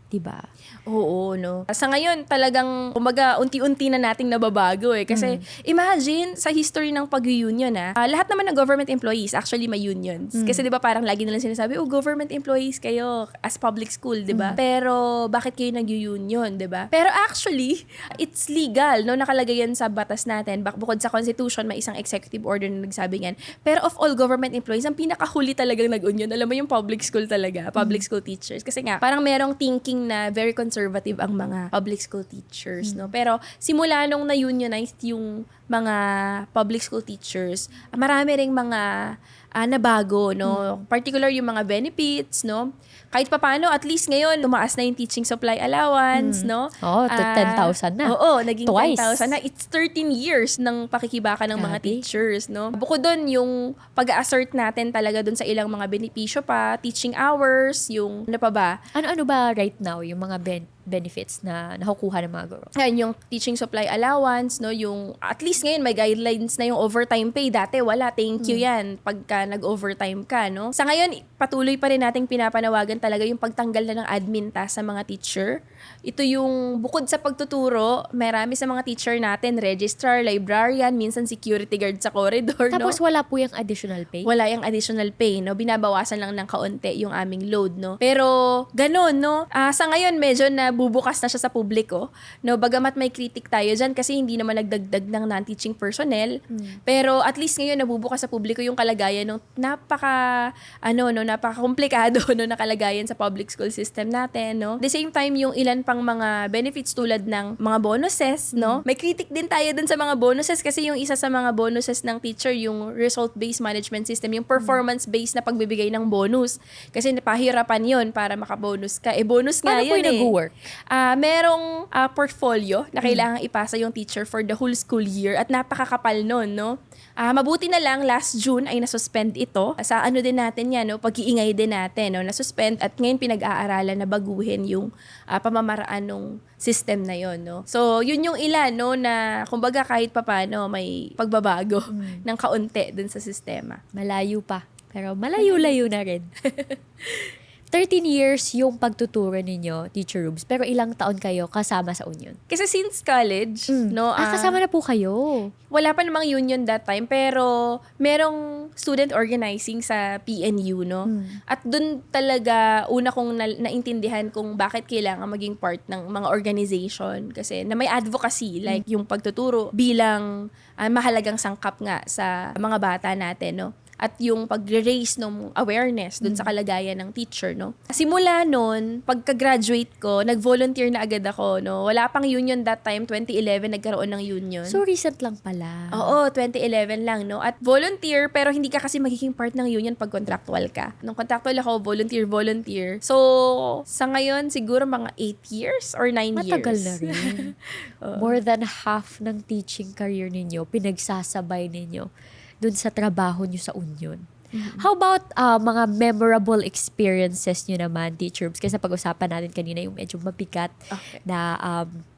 Diba? Oo, no. Sa ngayon, talagang, kumbaga, unti-unti na nating nababago Kasi, imagine, sa history ng pag-union lahat naman ng government employees, actually, may unions. Kasi, di ba, parang lagi nilang sinasabi, government employees kayo as public school, di ba? Pero, bakit kayo nag-union, di ba? Pero, actually, it's legal, no? Nakalagay yan sa batas natin. Bukod sa Constitution, may isang executive order na nagsabi yan. Pero, of all government employees, ang pinakahuli talagang nag-union, alam mo yung public school talaga, public school teachers. Kasi nga, parang merong thinking na very conservative ang mga public school teachers, no? Pero simula nung na-unionized yung mga public school teachers, marami ring mga nabago, no? Particular yung mga benefits, no? Kahit papaano, at least ngayon, tumaas na yung teaching supply allowance, no? Oo, 10,000 na. Oo, naging Twice. 10,000 na. It's 13 years ng pakikibaka ng mga teachers, no? Bukod doon, yung pag-assert natin talaga doon sa ilang mga benepisyo pa, teaching hours, yung ano pa ba? Ano-ano ba right now yung mga benefits na nakukuha ng mga guro? Yan, yung teaching supply allowance, no, yung at least ngayon may guidelines na yung overtime pay. Dati wala, thank you yan pagka nag-overtime ka, no. Sa ngayon, patuloy pa rin nating pinapanawagan talaga yung pagtanggal na ng admin task sa mga teacher. Ito yung bukod sa pagtuturo, marami sa mga teacher natin, registrar, librarian, minsan security guard sa corridor, no. Tapos wala po yung additional pay? Wala yung additional pay, no? Binabawasan lang ng kaunti yung aming load, no? Pero, ganun, no? Sa ngayon, medyo nabubukas na siya sa publiko, no? Bagamat may kritik tayo dyan kasi hindi naman nagdagdag ng non-teaching personnel. Pero, at least ngayon, nabubukas sa publiko yung kalagayan ng napaka-komplikado, no? Na kalagayan sa public school system natin, no? At the same time, yung ilan pang mga benefits tulad ng mga bonuses, no? May kritik din tayo dun sa mga bonuses kasi yung isa sa mga bonuses ng teacher, yung result-based management system, yung performance-based na pagbibigay ng bonus. Kasi napahirapan yun para makabonus ka. Bonus nga Paano po yun yung nag-work? Merong portfolio na kailangang ipasa yung teacher for the whole school year at napakakapal nun, no? Mabuti na lang, last June ay nasuspend ito. Sa ano din natin yan, no? Pag-iingay din natin, no? Nasuspend at ngayon pinag-aaralan na baguhin yung pamamaraan ng system na yon, no? So, yun yung ilan, no? Na kumbaga kahit papano may pagbabago ng kaunti dun sa sistema. Malayo pa. Pero malayo-layo na rin. 13 years yung pagtuturo ninyo, Teacher Rubes, pero ilang taon kayo kasama sa union? Kasi since college, no? Kasama na po kayo. Wala pa namang union that time, pero merong student organizing sa PNU, no? At dun talaga, una kong naintindihan kung bakit kailangan maging part ng mga organization. Kasi na may advocacy, like yung pagtuturo bilang mahalagang sangkap nga sa mga bata natin, no? At yung pag-raise ng awareness dun sa kalagayan ng teacher, no? Simula nun, pagka-graduate ko, nag-volunteer na agad ako, no? Wala pang union that time, 2011 nagkaroon ng union. So, recent lang pala. Oo, 2011 lang, no? At volunteer, pero hindi ka kasi magiging part ng union pag contractual ka. Nung contractual ako, volunteer. So, sa ngayon, siguro mga 8 years or 9 years. Matagal na rin. More than half ng teaching career ninyo, pinagsasabay ninyo dun sa trabaho nyo sa union. How about mga memorable experiences nyo naman, teachers? Kasi pag-usapan natin kanina yung medyo mabigat na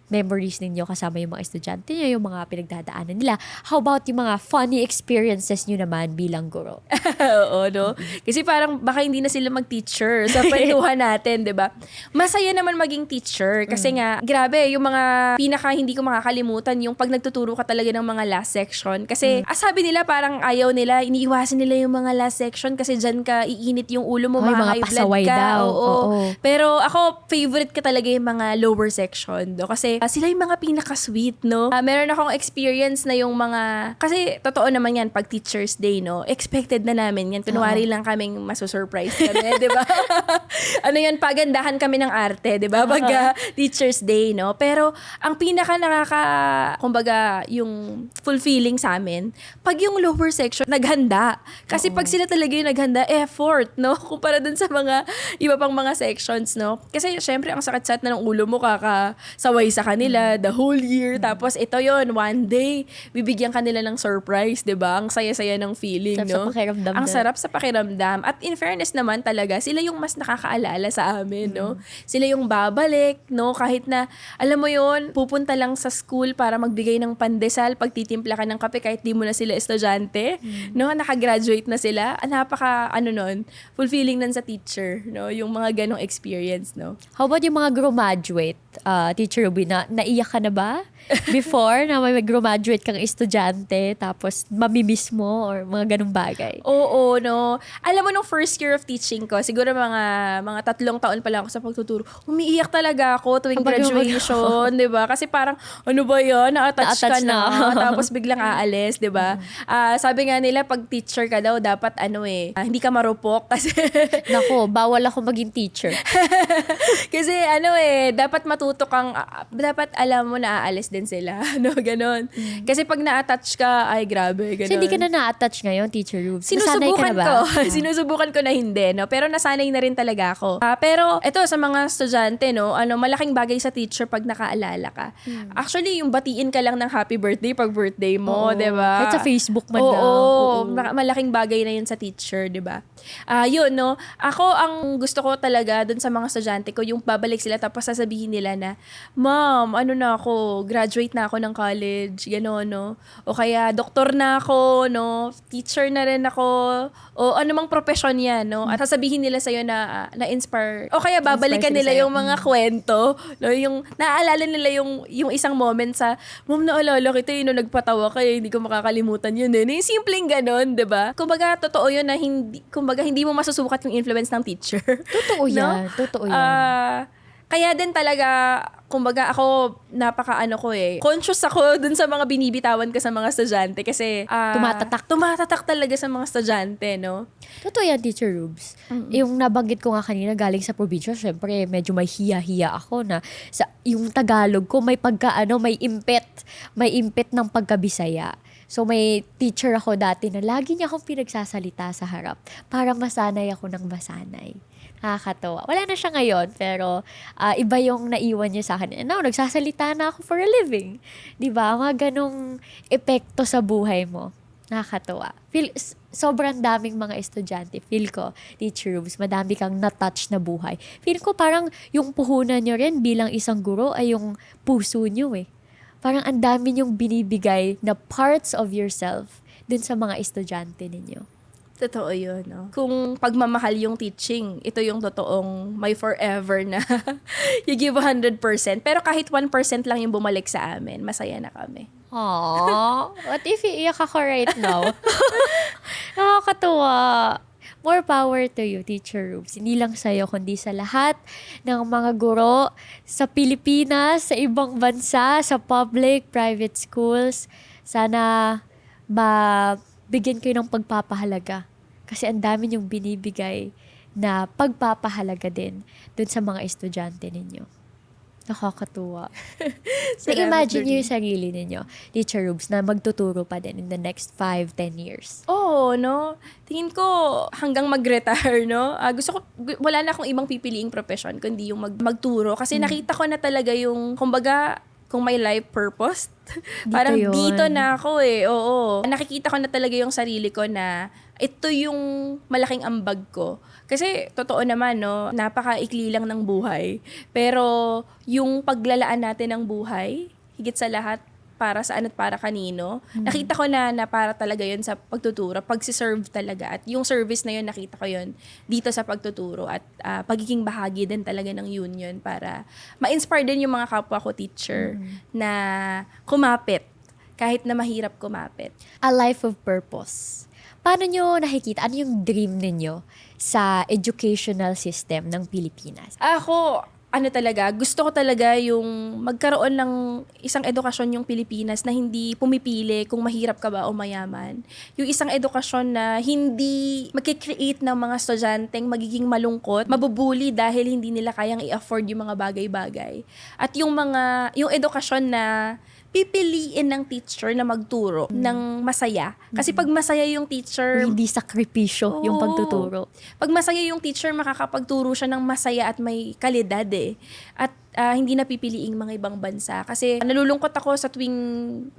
memories ninyo kasama yung mga estudyante nyo, yung mga pinagdadaanan nila. How about yung mga funny experiences nyo naman bilang guro? Oo, no? Kasi parang baka hindi na sila mag-teacher sa kwentuhan natin, di ba? Masaya naman maging teacher kasi nga, grabe, yung mga pinaka hindi ko makakalimutan yung pag nagtuturo ka talaga ng mga last section. Kasi sabi nila parang ayaw nila, iniiwasan nila yung mga last section kasi dyan ka iinit yung ulo mo, Ay, mga high blood pasaway ka. daw. Oo. Oo. Pero ako, favorite ka talaga yung mga lower section, do? Kasi sila yung mga pinaka-sweet, no? Meron akong experience na yung mga, kasi totoo naman yan, pag Teacher's Day, no? Expected na namin yan. Kunwari lang kaming masusurprise kami, di ba? Ano yan, pagandahan kami ng arte, di ba? Pag Teacher's Day, no? Pero ang pinaka kumbaga, yung fulfilling sa amin, pag yung lower section, naghanda. Kasi pag sila talaga yung naghanda, effort, no? Kumpara dun sa mga iba pang mga sections, no? Kasi syempre, ang sakit-sakit na ng ulo mo kakasaway sa kanila the whole year. Tapos ito yon, one day, bibigyan kanila ng surprise, 'di ba? Ang saya-saya ng feeling, Sarap no? sa pakiramdam Ang din. sarap sa pakiramdam. At in fairness naman talaga, sila yung mas nakakaalala sa amin, no? Sila yung babalik, no? Kahit na, alam mo yon, pupunta lang sa school para magbigay ng pandesal, pagtitimpla ka ng kape kahit di mo na sila estudyante, no? Nakagraduate na sila. Napaka, fulfilling nan sa teacher, no? Yung mga ganong experience, no? How about yung mga graduate, Teacher Ruby, na naiyak ka na ba? Before, na may graduate kang estudyante, tapos mamimiss mo, or mga ganung bagay? Oo, no. Alam mo, nung first year of teaching ko, siguro mga 3 taon pa lang ako sa pagtuturo, umiiyak talaga ako tuwing Kapag graduation, di ba? Kasi parang, ano ba yan? Na-attach ka Na-attach na. na. Tapos biglang aalis, di ba? Sabi nga nila, pag teacher ka daw, dapat hindi ka marupok. Kasi, Nako, bawal ako maging teacher. kasi dapat matuto kang, dapat alam mo na aalis din sila, no, ganon. Kasi pag na-attach ka, ay grabe, ganon. So, hindi ka na na-attach ngayon, Teacher Rubes? Nasanay ka Sinusubukan na ba? ko. Sinusubukan ko na hindi, no? Pero nasanay na rin talaga ako. Pero ito, sa mga estudyante, no, malaking bagay sa teacher pag nakaalala ka. Actually, yung batiin ka lang ng happy birthday pag birthday mo, di ba? Kahit sa Facebook man Oo, lang. malaking bagay na yun sa teacher, di ba? Yun, no? Ako, ang gusto ko talaga dun sa mga estudyante ko, yung babalik sila tapos sasabihin nila na, Ma'am, ano na ako, graduate na ako ng college, gano'n, no? O kaya, doktor na ako, no? Teacher na rin ako, o anumang profession yan, no? At sasabihin nila sa'yo na na-inspire. O kaya, babalikan sila nila sa'yo. yung mga kwento, no? Yung, naaalala nila yung isang moment sa, Ma'am, naalala kita yun, no, nagpatawa ka, hindi ko makakalimutan yun, eh. Yung simpleng gano'n, di ba? Kumbaga, totoo yun na hindi mo masusukat yung influence ng teacher. Totoo yan. Totoo yan. Kaya din talaga, kumbaga ako, conscious ako dun sa mga binibitawan ko sa mga estudyante kasi tumatatak talaga sa mga estudyante, no? Totoo yan, Teacher Rubes. Yung nabanggit ko nga kanina, galing sa probinsya, syempre, medyo may hiya-hiya ako na yung Tagalog ko, may impet ng pagkabisaya. So, may teacher ako dati na lagi niya akong pinagsasalita sa harap para masanay ako ng masanay. Nakakatawa. Wala na siya ngayon, pero iba yung naiwan niya sa akin. Now, nagsasalita na ako for a living. Diba? Mga ganong epekto sa buhay mo. Nakakatawa. Sobrang daming mga estudyante. Feel ko, Teacher Rubes, madami kang na-touch na buhay. Feel ko parang yung puhunan niyo rin bilang isang guro ay yung puso niyo eh. Parang ang dami niyong binibigay na parts of yourself dun sa mga estudyante ninyo. Totoo yun, no? Kung pagmamahal yung teaching, ito yung totoong may forever na you give 100%. Pero kahit 1% lang yung bumalik sa amin, masaya na kami. Aww, what if iiyak ako right now? Nakakatuwa. More power to you, Teacher Rubes. Hindi lang sa'yo, kundi sa lahat ng mga guro sa Pilipinas, sa ibang bansa, sa public, private schools. Sana bigyan kayo ng pagpapahalaga. Kasi ang dami niyong binibigay na pagpapahalaga din dun sa mga estudyante ninyo. Nakakatuwa. So, imagine niyo yung sarili ninyo, Teacher Rubes, na magtuturo pa din in the next 5-10 years. Oo, no? Tingin ko hanggang mag-retire, no? Wala na akong ibang pipiliing profession kundi yung magturo. Kasi nakita ko na talaga yung, kumbaga, kung may life purpose, parang yun. dito na ako eh. Oo. Nakikita ko na talaga yung sarili ko na ito yung malaking ambag ko. Kasi, totoo naman, no, napakaikli lang ng buhay. Pero, yung paglalaan natin ng buhay, higit sa lahat, para saan at para kanino, nakita ko na para talaga yun sa pagtuturo, pagsiserve talaga. At yung service na yun, nakita ko yun dito sa pagtuturo. At pagiging bahagi din talaga ng union para ma-inspire din yung mga kapwa ko teacher na kumapit, kahit na mahirap kumapit. A life of purpose. Paano nyo nakikita? Ano yung dream ninyo sa educational system ng Pilipinas? Ako, gusto ko talaga yung magkaroon ng isang edukasyon yung Pilipinas na hindi pumipili kung mahirap ka ba o mayaman. Yung isang edukasyon na hindi magkikreate ng mga estudyanteng magiging malungkot, mabubuli dahil hindi nila kayang i-afford yung mga bagay-bagay. At yung edukasyon na pipiliin ng teacher na magturo ng masaya. Kasi pag masaya yung teacher, Hindi sakripisyo yung pagtuturo. pag masaya yung teacher, makakapagturo siya ng masaya at may kalidad eh. At hindi napipiliing mga ibang bansa. Kasi nalulungkot ako sa tuwing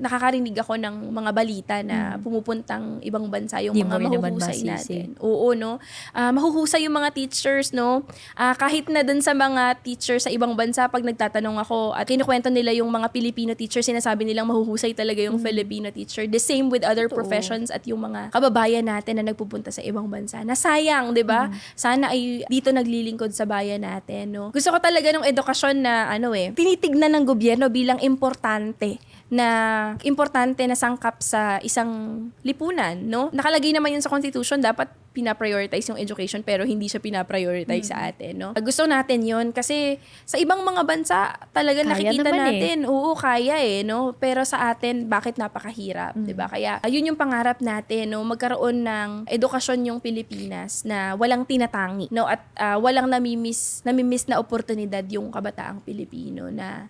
nakakarinig ako ng mga balita na pumupuntang ibang bansa yung Di mo mga rin naman mahuhusay masisi. natin. Oo, no? Mahuhusay yung mga teachers, no? Kahit na dun sa mga teachers sa ibang bansa, pag nagtatanong ako at kinukwento nila yung mga Filipino teachers, sinasabi nilang mahuhusay talaga yung Filipino teacher. The same with other professions at yung mga kababayan natin na nagpupunta sa ibang bansa. Nasayang, di ba? Sana ay dito naglilingkod sa bayan natin, no? Gusto ko talaga ng edukasyon na tinitignan ng gobyerno bilang importante na sangkap sa isang lipunan, no? Nakalagay naman yun sa Constitution, dapat pinaprioritize yung education pero hindi siya pinaprioritize sa atin, no? Gusto natin yun kasi sa ibang mga bansa talaga Kaya nakikita naman natin, oo, kaya no? Pero sa atin, bakit napakahirap, di ba? Kaya yun yung pangarap natin, no? Magkaroon ng edukasyon yung Pilipinas na walang tinatangi, no? At walang namimiss na oportunidad yung kabataang Pilipino na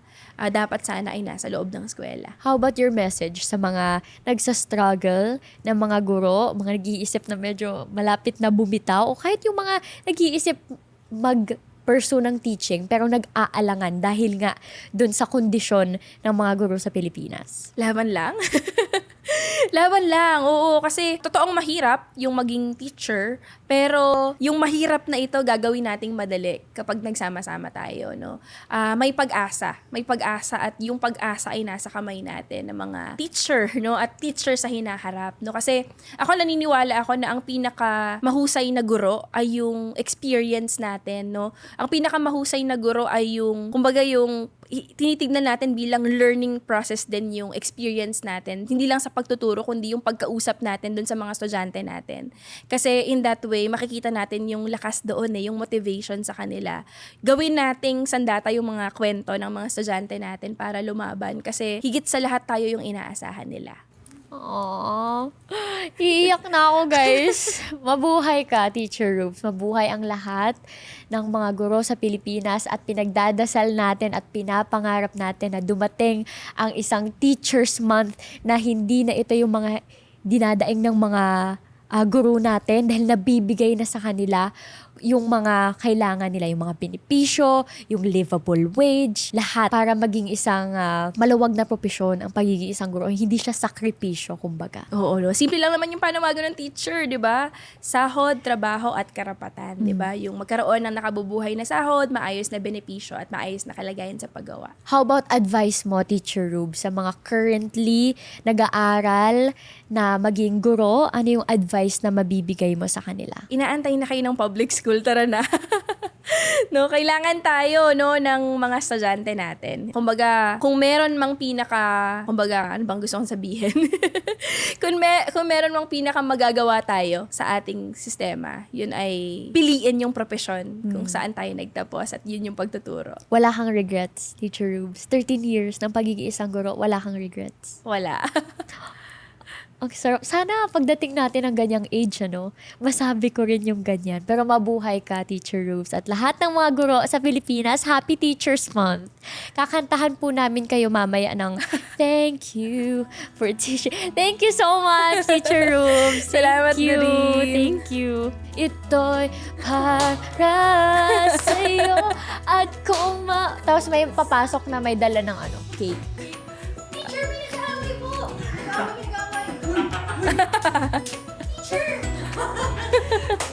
dapat sana ay nasa loob ng eskwela. How about your message sa mga nagsa-struggle na mga guro, mga nag-iisip na medyo malapit na bumitaw, o kahit yung mga nag-iisip mag-pursue ng teaching pero nag-aalangan dahil nga dun sa kondisyon ng mga guro sa Pilipinas? Laban lang. Laban lang, oo. Kasi totoong mahirap yung maging teacher, pero yung mahirap na ito gagawin nating madali kapag nagsama-sama tayo, no? May pag-asa. May pag-asa at yung pag-asa ay nasa kamay natin ng mga teacher, no? At teacher sa hinaharap, no? Kasi ako naniniwala ako na ang pinaka mahusay na guro ay yung experience natin, no? Ang pinaka mahusay na guro ay yung, kumbaga yung tinitignan natin bilang learning process din yung experience natin. Hindi lang sa pagtuturo, kundi yung pagkausap natin dun sa mga estudyante natin. Kasi in that way, makikita natin yung lakas doon, yung motivation sa kanila. Gawin nating sandata yung mga kwento ng mga estudyante natin para lumaban. Kasi higit sa lahat tayo yung inaasahan nila. Aww. Iiyak na ako, guys. Mabuhay ka, Teacher Rubes. Mabuhay ang lahat ng mga guro sa Pilipinas at pinagdadasal natin at pinapangarap natin na dumating ang isang Teachers Month na hindi na ito yung mga dinadaing ng mga guro natin dahil nabibigay na sa kanila yung mga kailangan nila, yung mga benepisyo, yung livable wage, lahat para maging isang maluwag na propesyon ang pagiging isang guro. Hindi siya sakripisyo, kumbaga. Oo, no? Simple lang naman yung panawagan ng teacher, di ba? Sahod, trabaho, at karapatan, di ba? Yung magkaroon ng nakabubuhay na sahod, maayos na benepisyo, at maayos na kalagayan sa paggawa. How about advice mo, Teacher Rube, sa mga currently nag-aaral na maging guro? Ano yung advice na mabibigay mo sa kanila? Inaantay na kayo ng public school, tara na. No, kailangan tayo, no, ng mga estudyante natin. Kumbaga, kung meron mang kumbaga, ano bang gusto kong sabihin? kung meron mang magagawa tayo sa ating sistema, yun ay piliin yung profesyon kung saan tayo nagtapos at yun yung pagtuturo. Wala kang regrets, Teacher Rubes. 13 years ng pagiging isang guro, wala kang regrets. Wala. Ang sarap. Sana pagdating natin ng ganyang age, masabi ko rin yung ganyan. Pero mabuhay ka, Teacher Rubes. At lahat ng mga guro sa Pilipinas, Happy Teachers Month. Kakantahan po namin kayo mamaya ng thank you for teaching. Thank you so much, Teacher Rubes. Salamat you. na rin. Thank you. Ito'y para sa'yo at kung Tapos may papasok na may dala ng cake. Teacher, may nagsasabi po! Teacher!